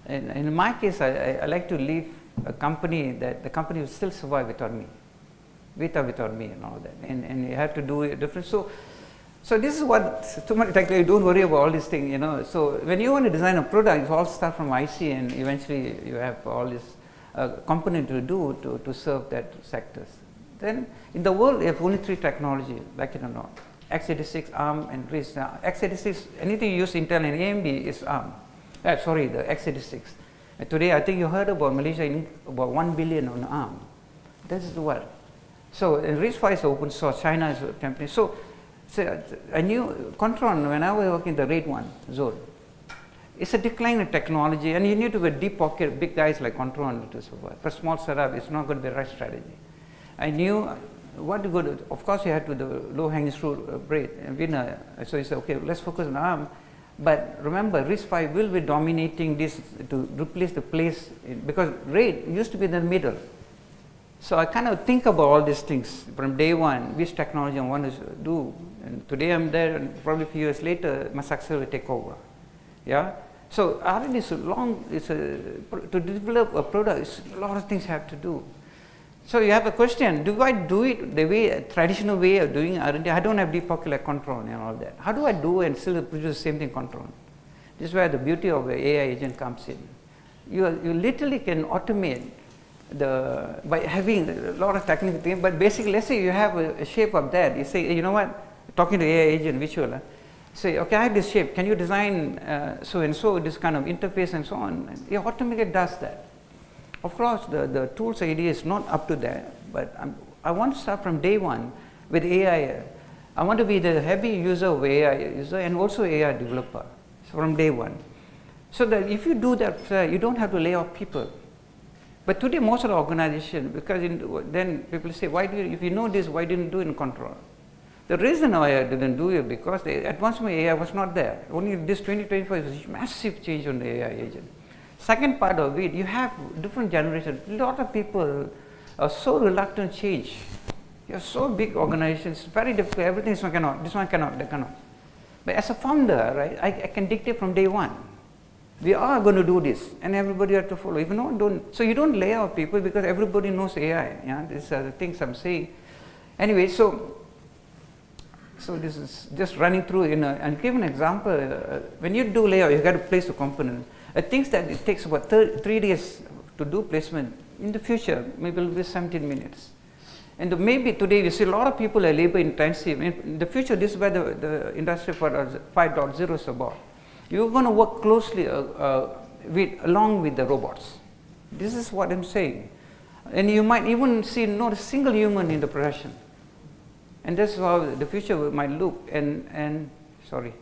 in my case, I like to leave a company that the company will still survive without me, without me and all that. And you have to do it different. So this is what too much technically. Don't worry about all these things. So when you want to design a product, you all start from IC, and eventually you have all this component to do to serve that sectors. Then in the world, we have only 3 technologies, like it or not. x86, ARM, and RISC. Now, x86, anything you use Intel and AMD is ARM. Sorry, the x86. And today, I think you heard about Malaysia, about 1 billion on ARM. That is the world. So, RISC-V is open source, China is a company. So I knew Contron when I was working in the RAID 1 zone. It's a decline in technology, and you need to be deep pocket, big guys like Contron to survive. For small setup, it's not going to be the right strategy. I knew what to go to. Of course, you had to the low-hanging fruit braid and winner. So you said, okay, let's focus on ARM. But remember, RISC-V will be dominating this to replace the place because RAID used to be in the middle. So I kind of think about all these things from day one, which technology I want to do. And today I'm there, and probably a few years later, my successor will take over. Yeah. So R&D is long. To develop a product, it's a lot of things you have to do. So you have a question: do I do it the way traditional way of doing R&D? I don't have deep pocket like control and all that. How do I do and still produce the same thing control? This is where the beauty of the AI agent comes in. You literally can automate by having a lot of technical things. But basically, let's say you have a shape of that. You say, you know what? Talking to AI agent visual. Say, okay, I have this shape. Can you design so and so this kind of interface and so on? And it automatically does that. Of course, the tools idea is not up to that, but I want to start from day one with AI. I want to be the heavy user of AI user and also AI developer from day one. So that if you do that, you don't have to lay off people. But today, most of the organization, because then people say, why do you, if you know this, why didn't you do it in control? The reason why I didn't do it because the advancement AI was not there. Only this 2024 is a massive change on the AI agent. Second part of it, you have different generations. A lot of people are so reluctant to change. You have so big organizations, very difficult. Everything is one cannot, this one cannot, that cannot. But as a founder, right, I can dictate from day one. We are going to do this, and everybody has to follow. If not, don't. So you don't lay off people because everybody knows AI. Yeah, these are the things I'm saying. Anyway, so this is just running through. And give an example. When you do layout, you got to place the component. Things that it takes about 3 days to do placement. In the future, maybe it will be 17 minutes. And maybe today we see a lot of people are labor intensive. In the future, this is where the industry 5.0 is about. You're going to work closely along with the robots. This is what I'm saying. And you might even see not a single human in the production. And that's how the future might look. And sorry.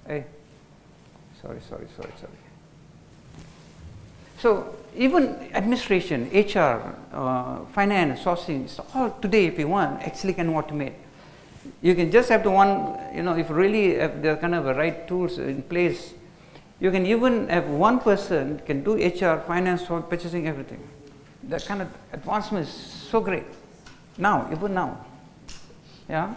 Hey. Sorry. So even administration, HR, finance, sourcing, it's all today if you want, actually can automate. You can just have the one, if really have the kind of the right tools in place, you can even have one person can do HR, finance, purchasing, everything. That kind of advancement is so great. Even now. Yeah.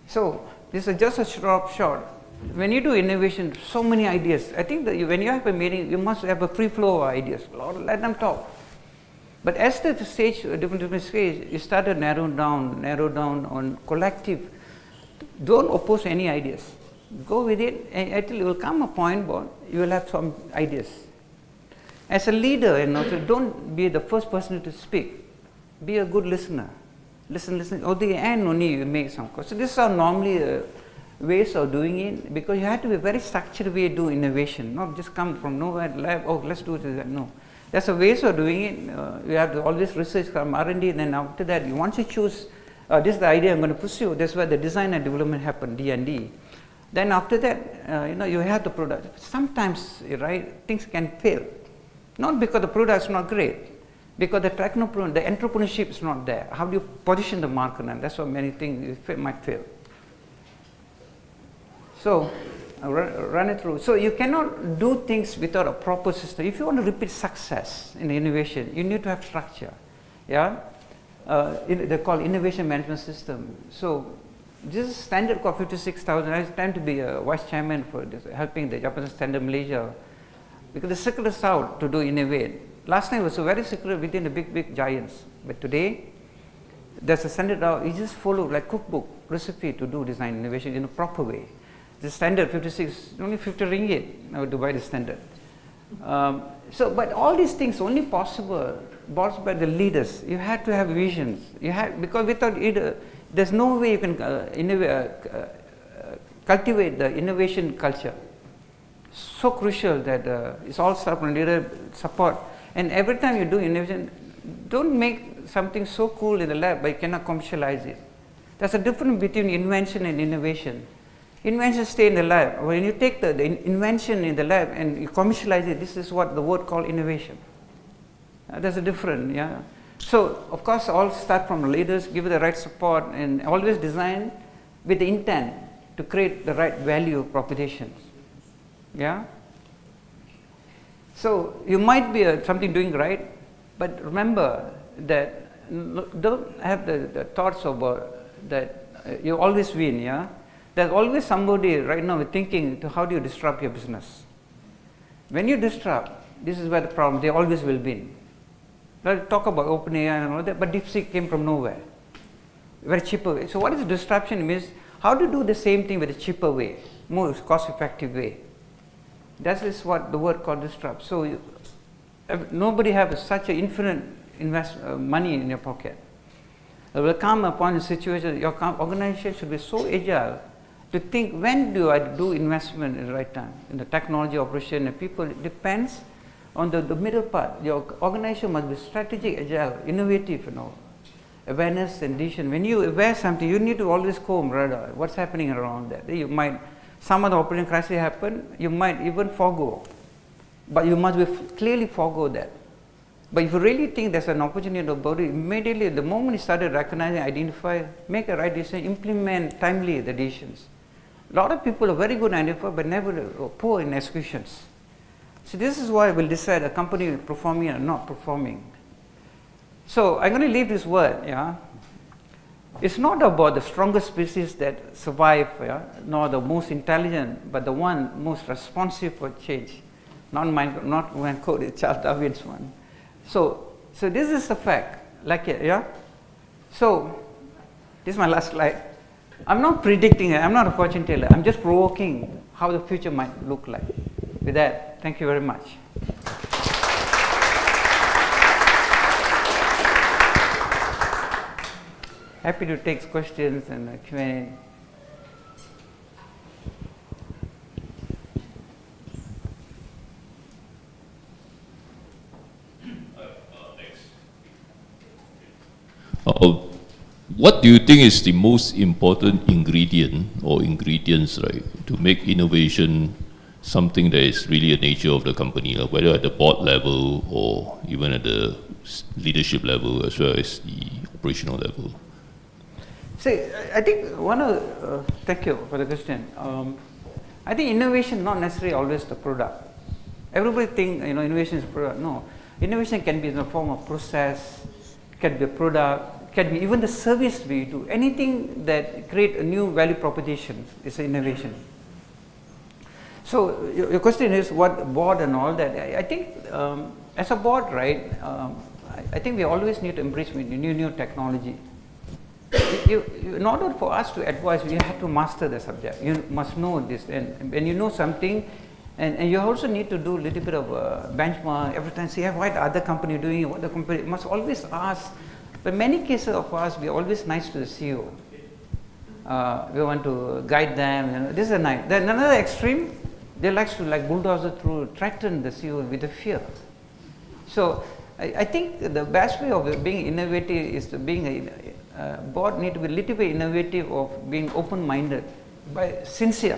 So this is just a short. When you do innovation, so many ideas. I think that when you have a meeting, you must have a free flow of ideas. Let them talk. But as the stage, different stage, you start to narrow down on collective. Don't oppose any ideas. Go with it, and until you will come a point where you will have some ideas. As a leader, don't be the first person to speak. Be a good listener. Listen. At the end, only you make some calls. So this is how normally ways of doing it, because you have to be a very structured way to do innovation, not just come from nowhere, let's do this. No. There's a ways of doing it. You have to always research from R&D, then after that, once you choose, this is the idea I'm going to pursue, that's where the design and development happen, D&D. Then after that, you have the product. Sometimes, right, things can fail. Not because the product is not great, because the entrepreneurship is not there. How do you position the market? And that's why many things might fail. So, run it through. So, you cannot do things without a proper system. If you want to repeat success in innovation, you need to have structure. Yeah? They call innovation management system. So, this is standard called 56,000. I have time to be a vice chairman for this, helping the Japanese standard Malaysia. Because the secret is out to do innovate. Last time was a very secret within the big giants. But today, there's a standard out. You just follow like cookbook recipe to do design innovation in a proper way. The standard 56, only 50 ringgit now to buy the standard. But all these things only possible boards by the leaders. You have to have visions. Because without it, there's no way you can cultivate the innovation culture. So crucial that it's all starts from leader support. And every time you do innovation, don't make something so cool in the lab, but you cannot commercialize it. There's a difference between invention and innovation. Invention stay in the lab. When you take the invention in the lab and you commercialize it, this is what the word called innovation. There's a difference, yeah. So, of course, all start from leaders, give the right support, and always design with the intent to create the right value propositions. Yeah. So you might be something doing right, but remember that don't have the thoughts about that you always win. Yeah. There's always somebody right now thinking to how do you disrupt your business. When you disrupt, this is where the problem. They always will win. Let's talk about OpenAI and all that, but DeepSeek came from nowhere. Very cheaper way. So what is disruption means? How to do the same thing with a cheaper way, more cost-effective way. That is what the word called disrupt. So nobody has such an infinite money in your pocket. There will come upon a situation your organization should be so agile to think when do I do investment at the right time in the technology operation and people. It depends on the middle part. Your organization must be strategic, agile, innovative, awareness and decision. When you aware something, you need to always comb radar. What's happening around that? You might, some of the operating crisis happen, you might even forego, but you must be clearly forego that. But if you really think there's an opportunity in the body, immediately the moment you started recognizing, identify, make a right decision, implement timely the decisions. A lot of people are very good at identify, but never poor in executions. So this is why we'll decide a company is performing or not performing. So I'm going to leave this word. Yeah, it's not about the strongest species that survive, yeah, nor the most intelligent, but the one most responsive for change. Not one quote, it's Charles Darwin's one. So this is a fact, like it, yeah. So this is my last slide. I'm not predicting it. I'm not a fortune teller. I'm just provoking how the future might look like. With that, thank you very much. Happy to take questions and Q&A. What do you think is the most important ingredient or ingredients, right, to make innovation something that is really a nature of the company, whether at the board level or even at the leadership level as well as the operational level? See, I think thank you for the question. I think innovation not necessarily always the product. Everybody think innovation is a product. No, innovation can be in the form of process, can be a product, can be even the service we do. Anything that create a new value proposition is an innovation. So your question is what board and all that. I think as a board, right? I think we always need to embrace new technology. In order for us to advise, you have to master the subject. You must know this, and when you know something, and you also need to do a little bit of benchmark every time. See what the other company doing, what the company. You must always ask. But many cases of us, we are always nice to the CEO. We want to guide them. This is a nice. Then another extreme, they like to bulldozer through, threaten the CEO with the fear. So I think the best way of being innovative is to being a board need to be a little bit innovative of being open-minded, by sincere.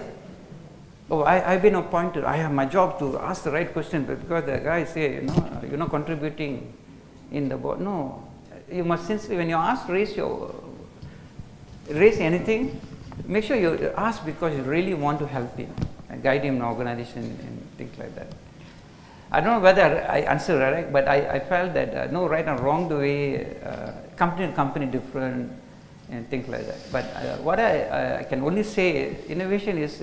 Oh, I've been appointed. I have my job to ask the right question, but because the guy say, you're not contributing in the board. No, you must sincerely, when you ask, raise anything, make sure you ask because you really want to help him and guide him in organization and things like that. I don't know whether I answered right, but I felt that no right or wrong the way company to company different and things like that. But what I can only say, innovation is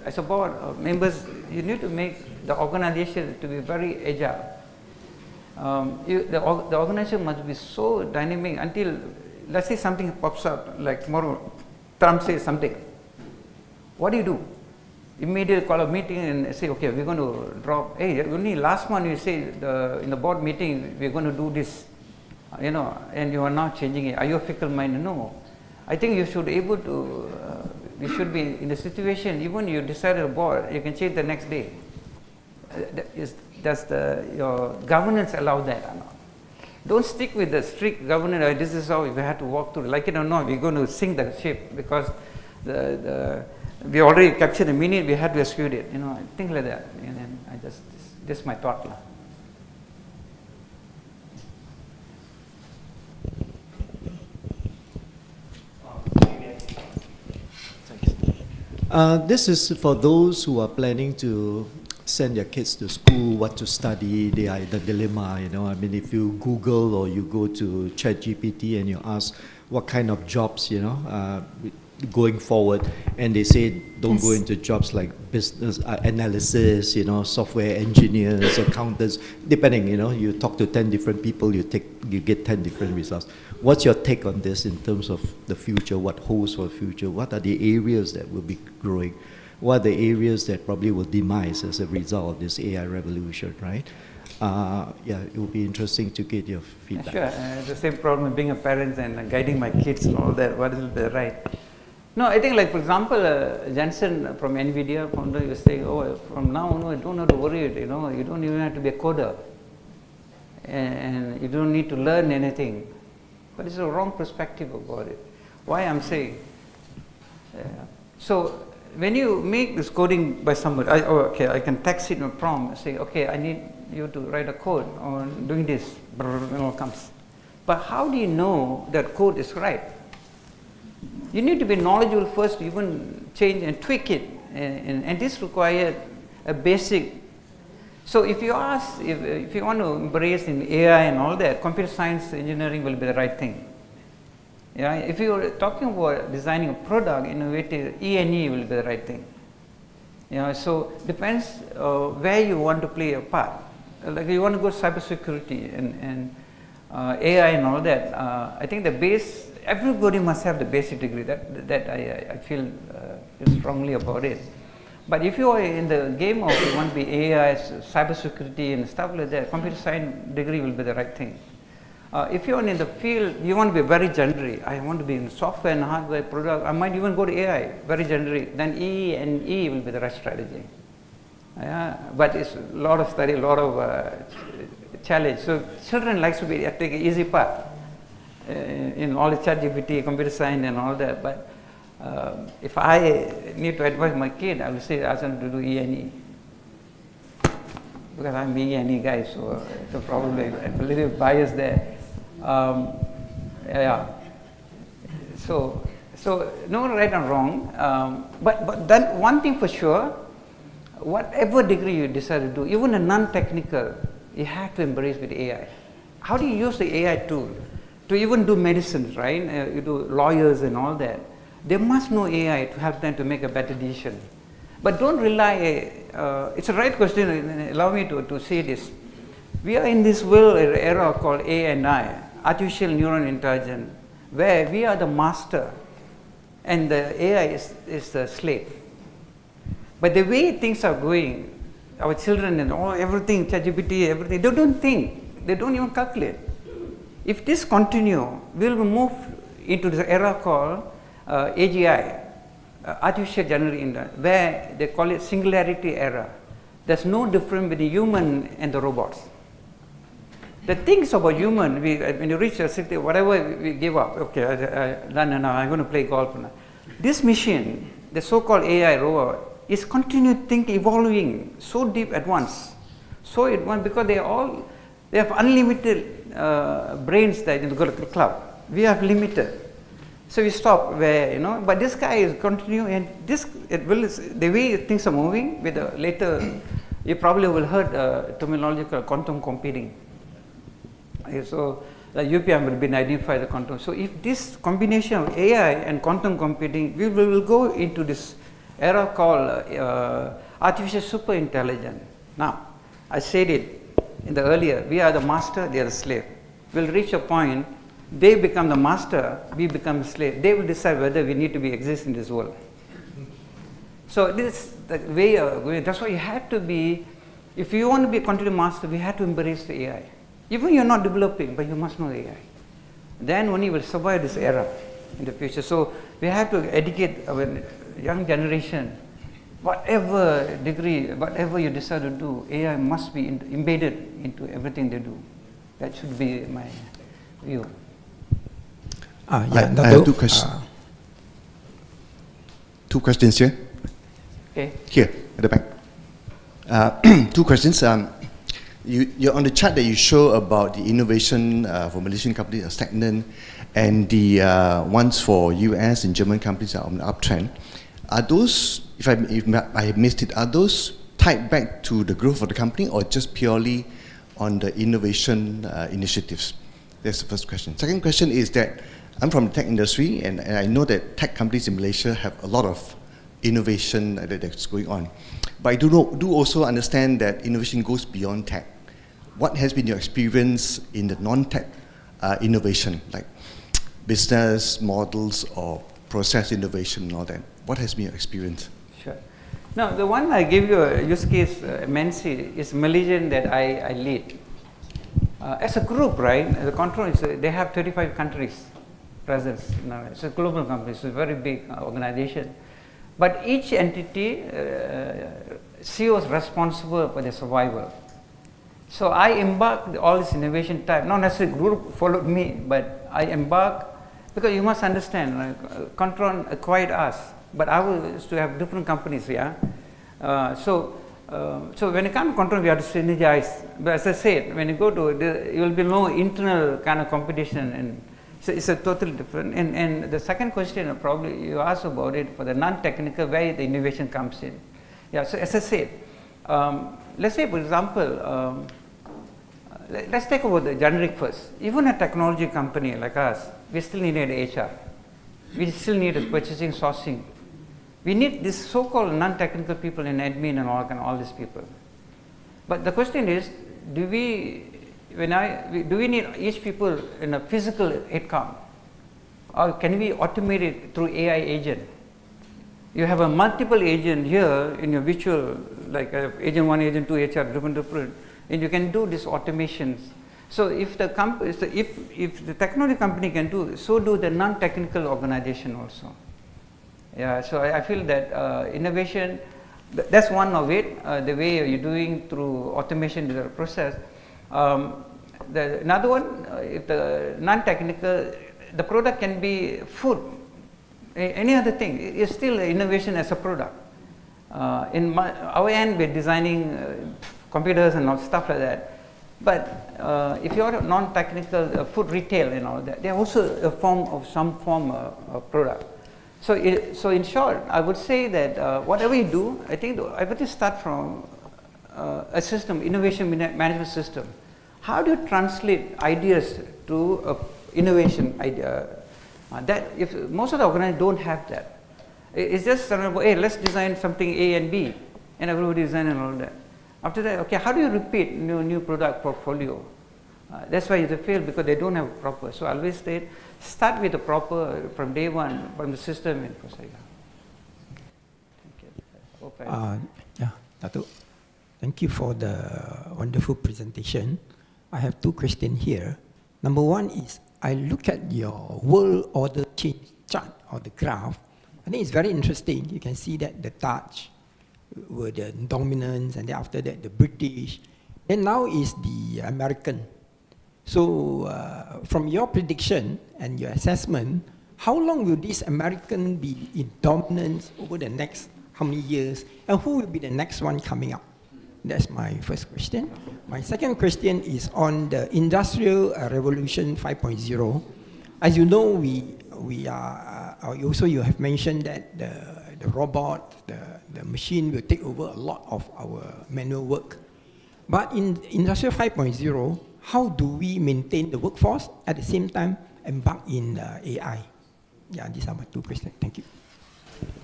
as a board of members, you need to make the organization to be very agile. The organization must be so dynamic until, let's say something pops up, like tomorrow Trump says something. What do you do? immediately call a meeting and say, okay, we're going to drop. Hey, only last month you say in the board meeting we're going to do this, and you are now changing it. Are you a fickle mind? No. I think you should able to. You should be in the situation. Even you decided a board, you can change the next day. Does your governance allow that or not? Don't stick with the strict governance. This is how we have to walk through. Like it or not, we're going to sink the ship because we already captured the meaning. We had to execute it. Things like that. And then this is my thought. This is for those who are planning to send their kids to school, what to study. They are in the dilemma, I mean, if you Google or you go to ChatGPT and you ask what kind of jobs, going forward, and they say don't go into jobs like business analysis, software engineers, accountants, depending, you talk to 10 different people, you get 10 different results. What's your take on this in terms of the future? What holds for the future? What are the areas that will be growing? What are the areas that probably will demise as a result of this AI revolution, right? It will be interesting to get your feedback. Sure. The same problem being a parent and guiding my kids and all that. What is the right? No, I think like, for example, Jensen from NVIDIA founder was saying, from now on, you don't have to worry, you don't even have to be a coder. And you don't need to learn anything. But it's a wrong perspective about it. Why I'm saying? So when you make this coding by somebody, I can text it in a prompt, say, okay, I need you to write a code on doing this, and all comes. But how do you know that code is right? You need to be knowledgeable first to even change and tweak it, and this requires a basic. So if you ask, if you want to embrace in AI and all that, computer science engineering will be the right thing. Yeah, if you are talking about designing a product, innovative, E&E will be the right thing. So depends where you want to play a part. Like you want to go cybersecurity and AI and all that. I think the base, everybody must have the basic degree. That I feel strongly about it. But if you are in the game of you want to be AI, cybersecurity and stuff like that, computer science degree will be the right thing. If you are in the field, you want to be very generic. I want to be in software and hardware product. I might even go to AI, very generic. Then E and E will be the right strategy. But it's a lot of study, a lot of challenge. So children like to take an easy path in all the ChatGPT, computer science and all that. But if I need to advise my kid, I will say ask them to do E&E. Because I'm an E&E guy, so it's probably a little bias there. So no right and wrong. But then one thing for sure, whatever degree you decide to do, even a non-technical, you have to embrace with AI. How do you use the AI tool to even do medicine, right? You do lawyers and all that. They must know AI to help them to make a better decision. But don't rely, it's a right question, allow me to say this. We are in this world era called AI, artificial neural intelligence, where we are the master and the AI is the slave. But the way things are going, our children and all, everything, ChatGPT, everything, they don't think, they don't even calculate. If this continue, we will move into the era called AGI, artificial general intelligence, where they call it singularity era. There's no difference between human and the robots. The things about human, when you reach a city, whatever we give up, okay, now I'm going to play golf now. This machine, the so-called AI robot, is continuing evolving so deep at once. So advanced because they have unlimited brains that in the club. We have limited. So we stop where, but this guy is continuing, and the way things are moving with the later, you probably will heard terminology called quantum computing. So the UPM will be identify the quantum. So if this combination of AI and quantum computing, we will go into this era called artificial super intelligence. Now, I said it in the earlier, we are the master, they are the slave. We'll reach a point, they become the master, we become the slave. They will decide whether we need to exist in this world. So this is the way of going. That's why you have to be, if you want to be a continued master, we have to embrace the AI. Even you're not developing, but you must know AI. Then only you will survive this era in the future. So we have to educate our young generation. Whatever degree, whatever you decide to do, AI must be embedded into everything they do. That should be my view. I I have two questions. Two questions here. Okay. Here, at the back. Two questions. You're on the chart that you show about the innovation for Malaysian companies are stagnant, and the ones for US and German companies are on the uptrend. Are those, if I have missed it, are those tied back to the growth of the company or just purely on the innovation initiatives? That's the first question. Second question is that I'm from the tech industry, and I know that tech companies in Malaysia have a lot of innovation that's going on. But I do also understand that innovation goes beyond tech. What has been your experience in the non-tech innovation, like business models or process innovation and all that? What has been your experience? Sure. Now, the one I give you a use case, MNC, is Malaysian that I lead. As a group, right, the control is, they have 35 countries presence. It's a global company, it's a very big organization. But each entity, CEO is responsible for their survival. So I embarked all this innovation time, not necessarily group followed me, but I embarked, because you must understand, Contron acquired us, but I was to have different companies, yeah. So when you come to Contron, we have to synergize. But as I said, when you go to, you will be no internal kind of competition, and so it's a totally different. And the second question, probably you asked about it for the non-technical, where the innovation comes in. Yeah. So as I said, let's say, for example, let's take about the generic first. Even a technology company like us, we still need HR. We still need purchasing, sourcing. We need this so-called non-technical people in admin and all these people. But the question is, do we need each people in a physical headcount, or can we automate it through AI agent? You have a multiple agent here in your virtual, like agent 1, agent 2, HR, different, and you can do these automations. So if the if the technology company can do, so do the non-technical organization also. Yeah. So I feel that innovation, that's one of it. The way you're doing through automation the process. Another one, if the non-technical, the product can be food, any other thing. It's still innovation as a product. In our end, we're designing computers and all stuff like that. But if you're non-technical food retail and all that, they're also a form of some form of product. So in short, I would say that whatever you do, I think I would just start from a system, innovation management system. How do you translate ideas to innovation idea? That if most of the organizations don't have that, it's just hey, let's design something A and B, and everybody design and all that. After that, okay, how do you repeat new product portfolio? That's why they fail, because they don't have a proper. So I always say, start with the proper from day one from the system and process. Thank you. Yeah, Dato', thank you for the wonderful presentation. I have two questions here. Number one is, I look at your world order change chart or the graph. I think it's very interesting. You can see that the Dutch were the dominance, and then after that the British, and now is the American. So from your prediction and your assessment, how long will this American be in dominance over the next how many years, and who will be the next one coming up? That's my first question. My second question is on the Industrial Revolution 5.0. As you know, we are also, you have mentioned that the robot, the machine will take over a lot of our manual work. But in Industrial 5.0, how do we maintain the workforce at the same time embark in AI? Yeah, these are my two questions. Thank you.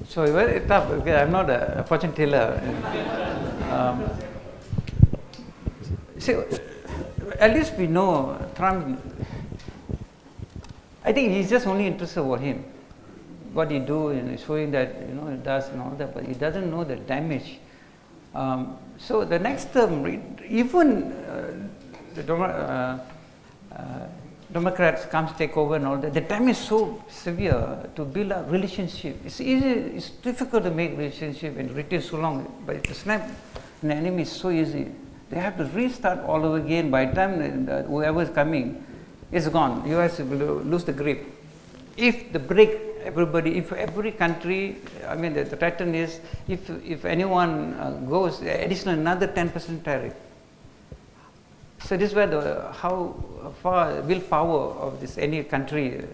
So very tough, because I'm not a fortune teller. So at least we know Trump, I think he's just only interested about him. what he do and showing that it does and all that, but he doesn't know the damage. So the next term, even the Democrats comes take over and all that. The damage is so severe to build a relationship. It's easy. It's difficult to make relationship and retain so long, but to snap an enemy is so easy. They have to restart all over again. By the time whoever is coming is gone, US will lose the grip. If the break everybody, if every country, I mean the threat is if anyone goes additional another 10% tariff. So this is where how far willpower of this any country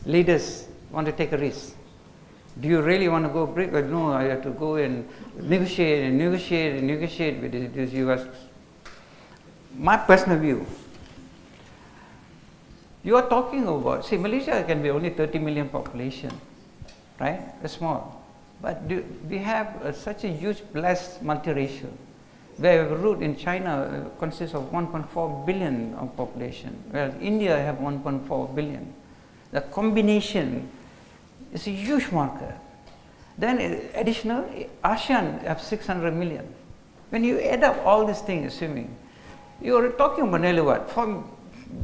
leaders want to take a risk. Do you really want to go break? Or no, I have to go and negotiate and negotiate and negotiate with this US. My personal view. You are talking about, see, Malaysia can be only 30 million population, right? It's small. But we have such a huge blessed multiracial, where root in China consists of 1.4 billion of population, whereas India have 1.4 billion. The combination is a huge market. Then additional, ASEAN have 600 million. When you add up all these things, assuming, you are talking about nearly what? From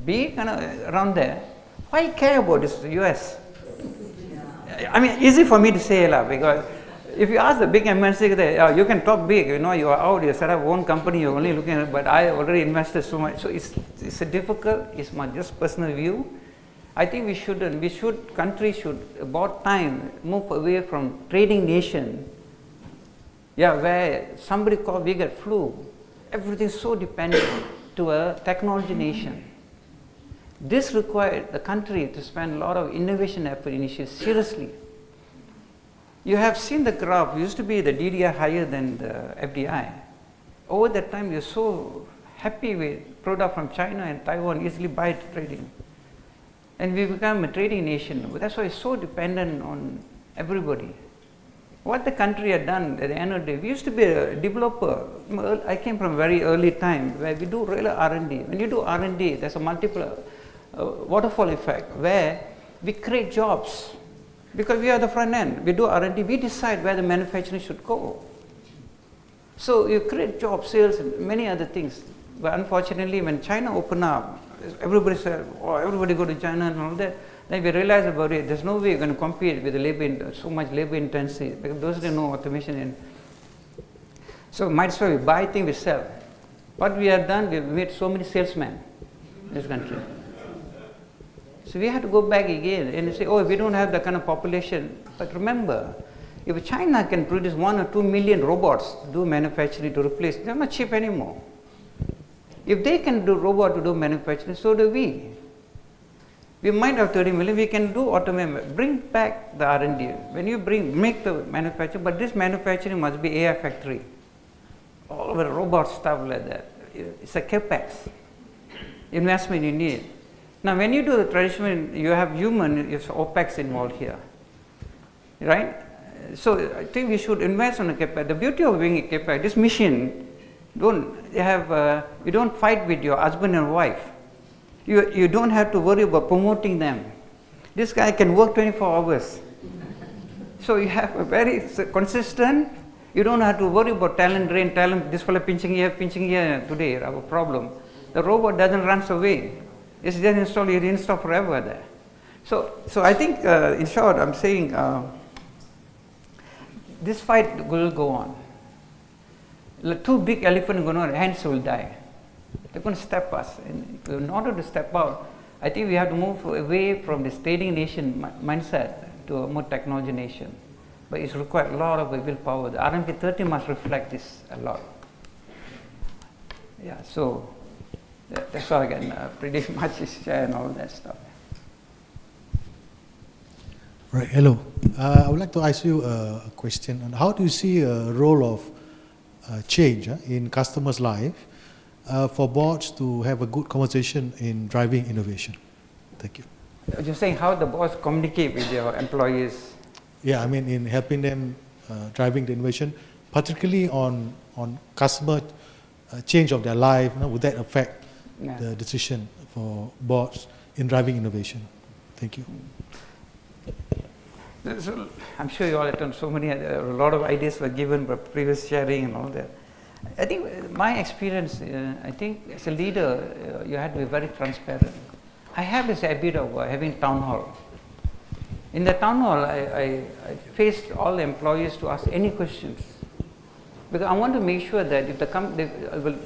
big around there, why care about this US? I mean, easy for me to say because if you ask the big MNC, you can talk big, you are out, you set up one company, you're only looking at it, but I already invested so much. So it's a difficult, it's my just personal view. I think countries should about time move away from trading nation, where somebody called we get flu, everything's so dependent to a technology nation. This required the country to spend a lot of innovation effort initiatives seriously. You have seen the graph, used to be the DDI higher than the FDI. Over that time, you're so happy with product from China and Taiwan, easily buy trading. And we become a trading nation. That's why it's so dependent on everybody. What the country had done at the end of the day, we used to be a developer. I came from a very early time where we do real R&D. When you do R&D, there's a multiple waterfall effect where we create jobs. Because we are the front end, we do R&D, we decide where the manufacturing should go. So you create job sales and many other things. But unfortunately, when China opened up, everybody said, everybody go to China and all that. Then we realized about it, there's no way you're going to compete with the so much labor intensive, because those days no automation. And so might as well we buy things, we sell. What we have done, we've made so many salesmen in this country. So we have to go back again and say, we don't have that kind of population. But remember, if China can produce 1 or 2 million robots to do manufacturing to replace, they're not cheap anymore. If they can do robot to do manufacturing, so do we. We might have 30 million, we can do automation, bring back the R&D. When you make the manufacturing, but this manufacturing must be AI factory. All over robot stuff like that. It's a capex investment you need. Now, when you do the traditional, you have human, it's OPEX involved here, right? So I think we should invest on a capex. The beauty of being a capex, this machine, you don't fight with your husband and wife. You don't have to worry about promoting them. This guy can work 24 hours. So you have a very consistent, you don't have to worry about talent drain, this fellow pinching here today, I have a problem. The robot doesn't run away. It's just installed, you reinstall forever there. So I think, in short, I'm saying this fight will go on. Two big elephants going on, hands will die. They're going to step us. And in order to step out, I think we have to move away from this trading nation mindset to a more technology nation. But it's required a lot of willpower. The RMP 30 must reflect this a lot. Yeah, so that's all I can pretty much share and all that stuff. Right, hello. I would like to ask you a question on how do you see a role of change in customers' life for boards to have a good conversation in driving innovation? Thank you. You're saying how the boss communicate with your employees? Yeah, I mean in helping them driving the innovation, particularly on customer change of their life. Would that affect the decision for boards in driving innovation? Thank you. So I'm sure you all attend so many, a lot of ideas were given by previous sharing and all that. I think my experience, I think as a leader, you had to be very transparent. I have this habit of having town hall. In the town hall, I faced all the employees to ask any questions. Because I want to make sure that if the company will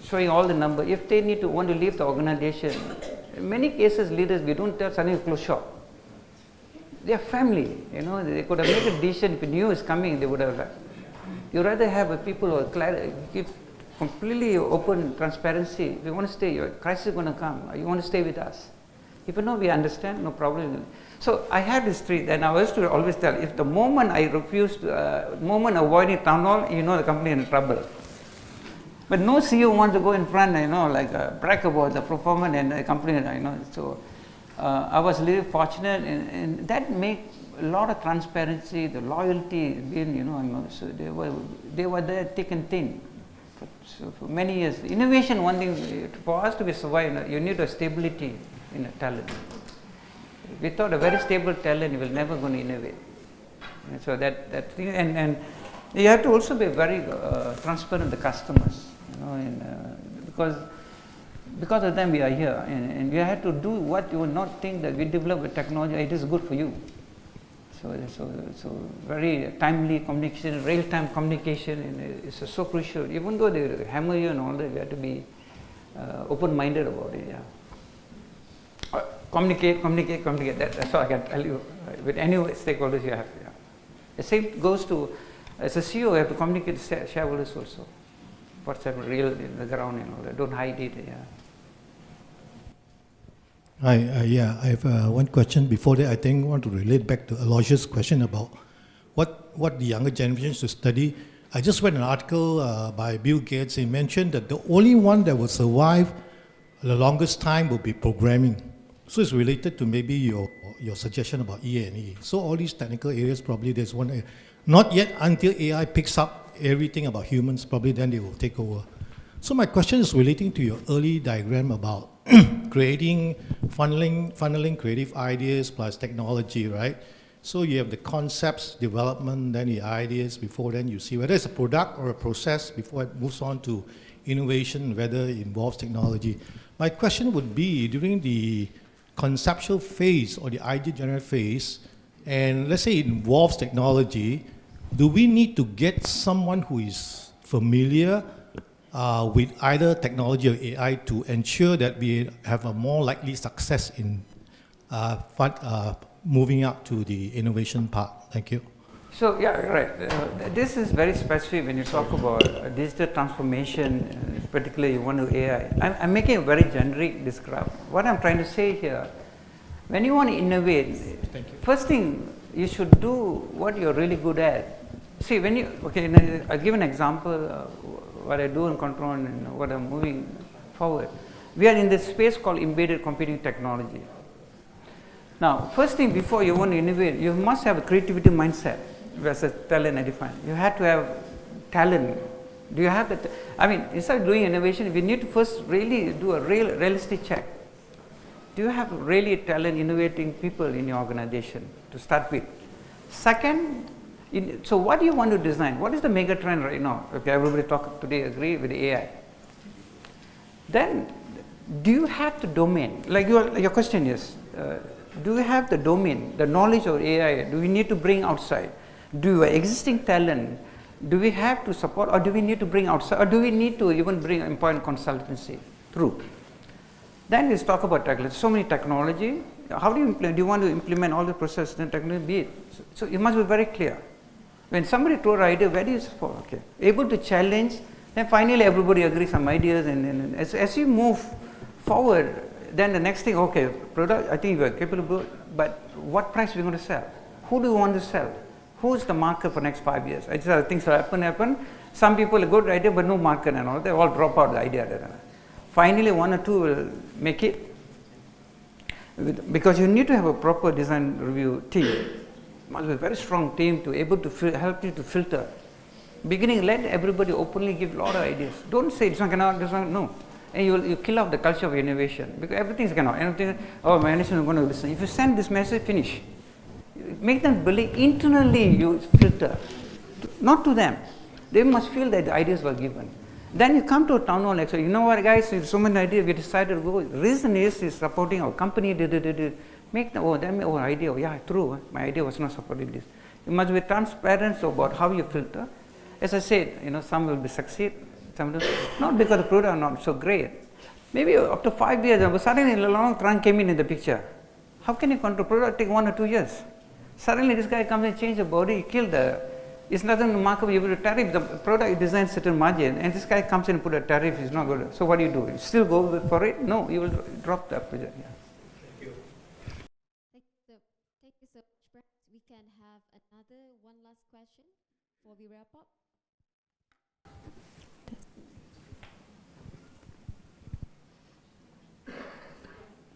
showing all the numbers, if they want to leave the organization, in many cases leaders, we don't tell suddenly close shop. They are family, they could have made a decision if news is coming, they would have. You rather have people who are give completely open transparency. If you want to stay, your crisis is going to come. You want to stay with us. If you know, we understand, no problem. So I had this street, and I used to always tell, if the moment I refuse, moment avoiding town hall, the company is in trouble. But no CEO wants to go in front, brag about the performance and the company, So I was really fortunate, and that made a lot of transparency, the loyalty, so they were there thick and thin. So for many years, innovation, one thing, for us to be survived, you need a stability in a talent. Without a very stable talent, you will never going to innovate. And so that thing, and you have to also be very transparent to customers, because of them we are here, and you have to do what you would not think that we develop a technology, it is good for you. So very timely communication, real-time communication is so crucial. Even though they hammer you and all that, you have to be open-minded about it. Yeah. Communicate. That's all I can tell you. With any stakeholders you have. Yeah. The same goes to, as a CEO, you have to communicate with shareholders also. What's real in the ground and all that. Don't hide it. Yeah. Hi, I have one question. Before that, I want to relate back to Aloysius' question about what the younger generation should study. I just read an article by Bill Gates. He mentioned that the only one that will survive the longest time will be programming. So it's related to maybe your suggestion about E&E. So all these technical areas, probably there's one, not yet until AI picks up everything about humans, probably then they will take over. So my question is relating to your early diagram about funneling creative ideas plus technology, right? So you have the concepts, development, then the ideas. Before then you see whether it's a product or a process before it moves on to innovation, whether it involves technology. My question would be, during the conceptual phase or the idea generate phase, and let's say it involves technology, do we need to get someone who is familiar with either technology or AI to ensure that we have a more likely success in moving up to the innovation part? Thank you. So yeah, right. This is very specific when you talk about digital transformation, particularly you want to AI. I'm making a very generic description. What I'm trying to say here, when you want to innovate, first thing you should do what you're really good at. See, when you, I'll give an example what I do in control and what I'm moving forward. We are in this space called embedded computing technology. Now, first thing before you want to innovate, you must have a creativity mindset. As a talent I define. You have to have talent. Do you have that? Instead of doing innovation, we need to first really do a realistic check. Do you have really talent, innovating people in your organization to start with? Second, so what do you want to design? What is the mega trend right now? Okay, everybody talk today agree with AI. Then, do you have the domain? Like your question is, do you have the domain, the knowledge of AI? Do we need to bring outside? Do existing talent, do we have to support, or do we need to bring outside, or do we need to even bring employment consultancy through? Then let's talk about technology. So many technology. How do you implement? Do you want to implement all the process? Then technology be it. So you must be very clear. When somebody throws an idea, where is it for? Okay, able to challenge. Then finally everybody agrees some ideas, and as you move forward, then the next thing, okay, product. I think you are capable, but what price are we going to sell? Who do you want to sell? Who's the market for next 5 years? I just things happen. Some people a good idea, but no market and all. They all drop out the idea. Finally, one or two will make it, because you need to have a proper design review team. Must be a very strong team to able to help you to filter. Beginning, let everybody openly give a lot of ideas. Don't say this one cannot, this one no, and you kill off the culture of innovation, because everything is cannot. Anything, oh, my nation is going to listen. If you send this message, finish. make them believe internally you filter, not to them. They must feel that the ideas were given. Then you come to a town hall lecture, you know what guys, there's so many ideas, we decided to go. The reason is supporting our company, make them, oh, that our idea, oh, yeah, true, my idea was not supporting this. You must be transparent about how you filter. As I said, some will be succeed, some will not because the product are not so great. Maybe after 5 years, suddenly a long trunk came in the picture. How can you control product? Take 1 or 2 years. Suddenly this guy comes and change the body, kill it's nothing remarkable. You will tariff the product, you design certain margin, and this guy comes and put a tariff. It's not good. So what do? You still go for it? No, you will drop the project. Yeah. Take this break. We can have one last question before we wrap up.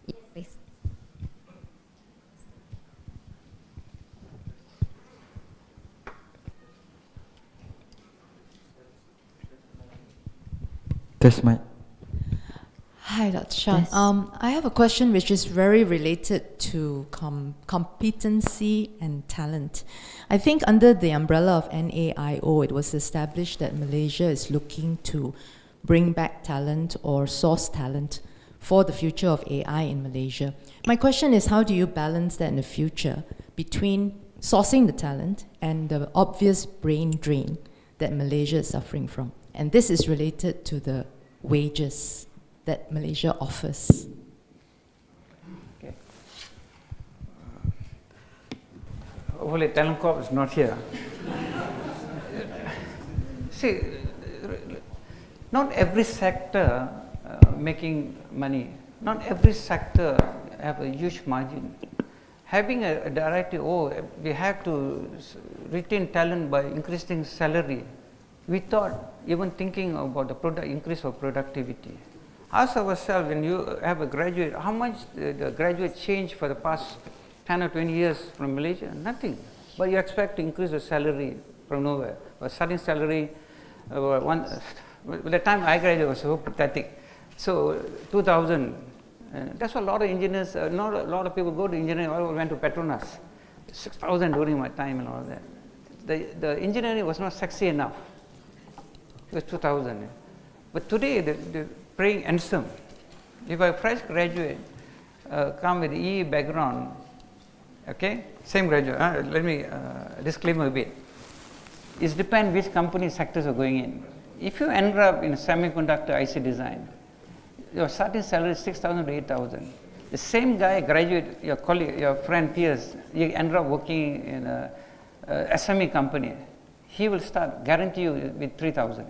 Yes, please. Test mic. Hi, Dr. Shan. Yes. I have a question which is very related to competency and talent. I think under the umbrella of NAIO, it was established that Malaysia is looking to bring back talent or source talent for the future of AI in Malaysia. My question is, how do you balance that in the future between sourcing the talent and the obvious brain drain that Malaysia is suffering from? And this is related to the wages that Malaysia offers. Okay. Hopefully Talent Corp is not here. See, not every sector making money. Not every sector have a huge margin. Having a directive, we have to retain talent by increasing salary, without even thinking about the product increase of productivity. Ask ourselves, when you have a graduate, how much the graduate changed for the past 10 or 20 years from Malaysia? Nothing. But you expect to increase the salary from nowhere. But starting salary, by the time I graduated, was so pathetic. So 2000, that's why a lot of engineers, not a lot of people go to engineering, all went to Petronas. 6,000 during my time and all that. The engineering was not sexy enough. It was 2000. But today, the praying handsome. If a fresh graduate come with EE background, okay, same graduate, let me disclaimer a bit. It depends which company sectors are going in. If you end up in semiconductor IC design, your starting salary is 6,000 to 8,000. The same guy graduate, your colleague, your friend, peers, you end up working in a SME company. He will start, guarantee you, with 3,000.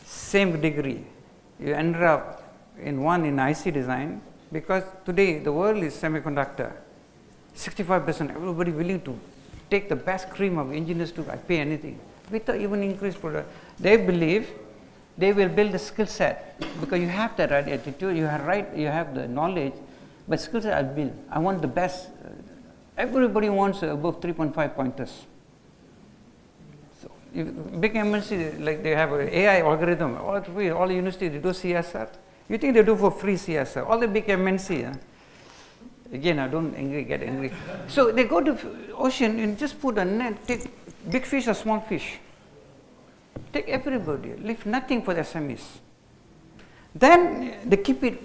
Same degree. You end up in IC design, because today the world is semiconductor. 65%, everybody willing to take the best cream of engineers to pay anything without even increased product. They believe they will build a skill set because you have the right attitude, you have the knowledge, but skill set I'll build. I want the best. Everybody wants above 3.5 pointers. So if big MNC, like they have an AI algorithm, all universities they do CSR. You think they do for free CSR? All the big MNC. Again, I don't get angry. So they go to ocean and just put a net, take big fish or small fish. Take everybody, leave nothing for the SMEs. Then they keep it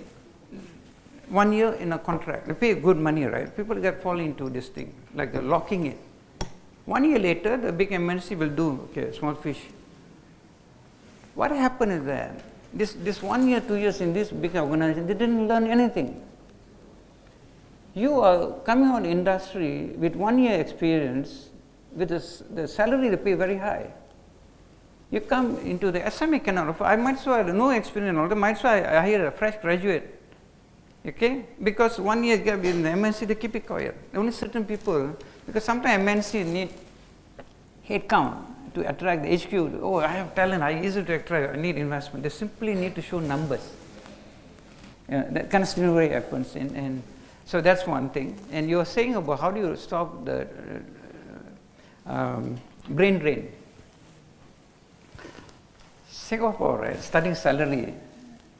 1 year in a contract. They pay good money, right? People fall into this thing, like they're locking it. 1 year later, the big MNC will do, small fish. What happened is that this 1 year, 2 years in this big organization, they didn't learn anything. You are coming out industry with 1 year experience, with the salary they pay very high. You come into the SME cannot afford. I might as well no experience, although might as well I hire a fresh graduate. Okay? Because 1 year gap in the MNC, they keep it quiet. Only certain people, because sometimes MNC need head count to attract the HQ. Oh, I have talent, I easy to attract, I need investment. They simply need to show numbers. That kind of scenario happens. And so that's one thing. And you were saying about how do you stop the brain drain. Singapore, right, starting salary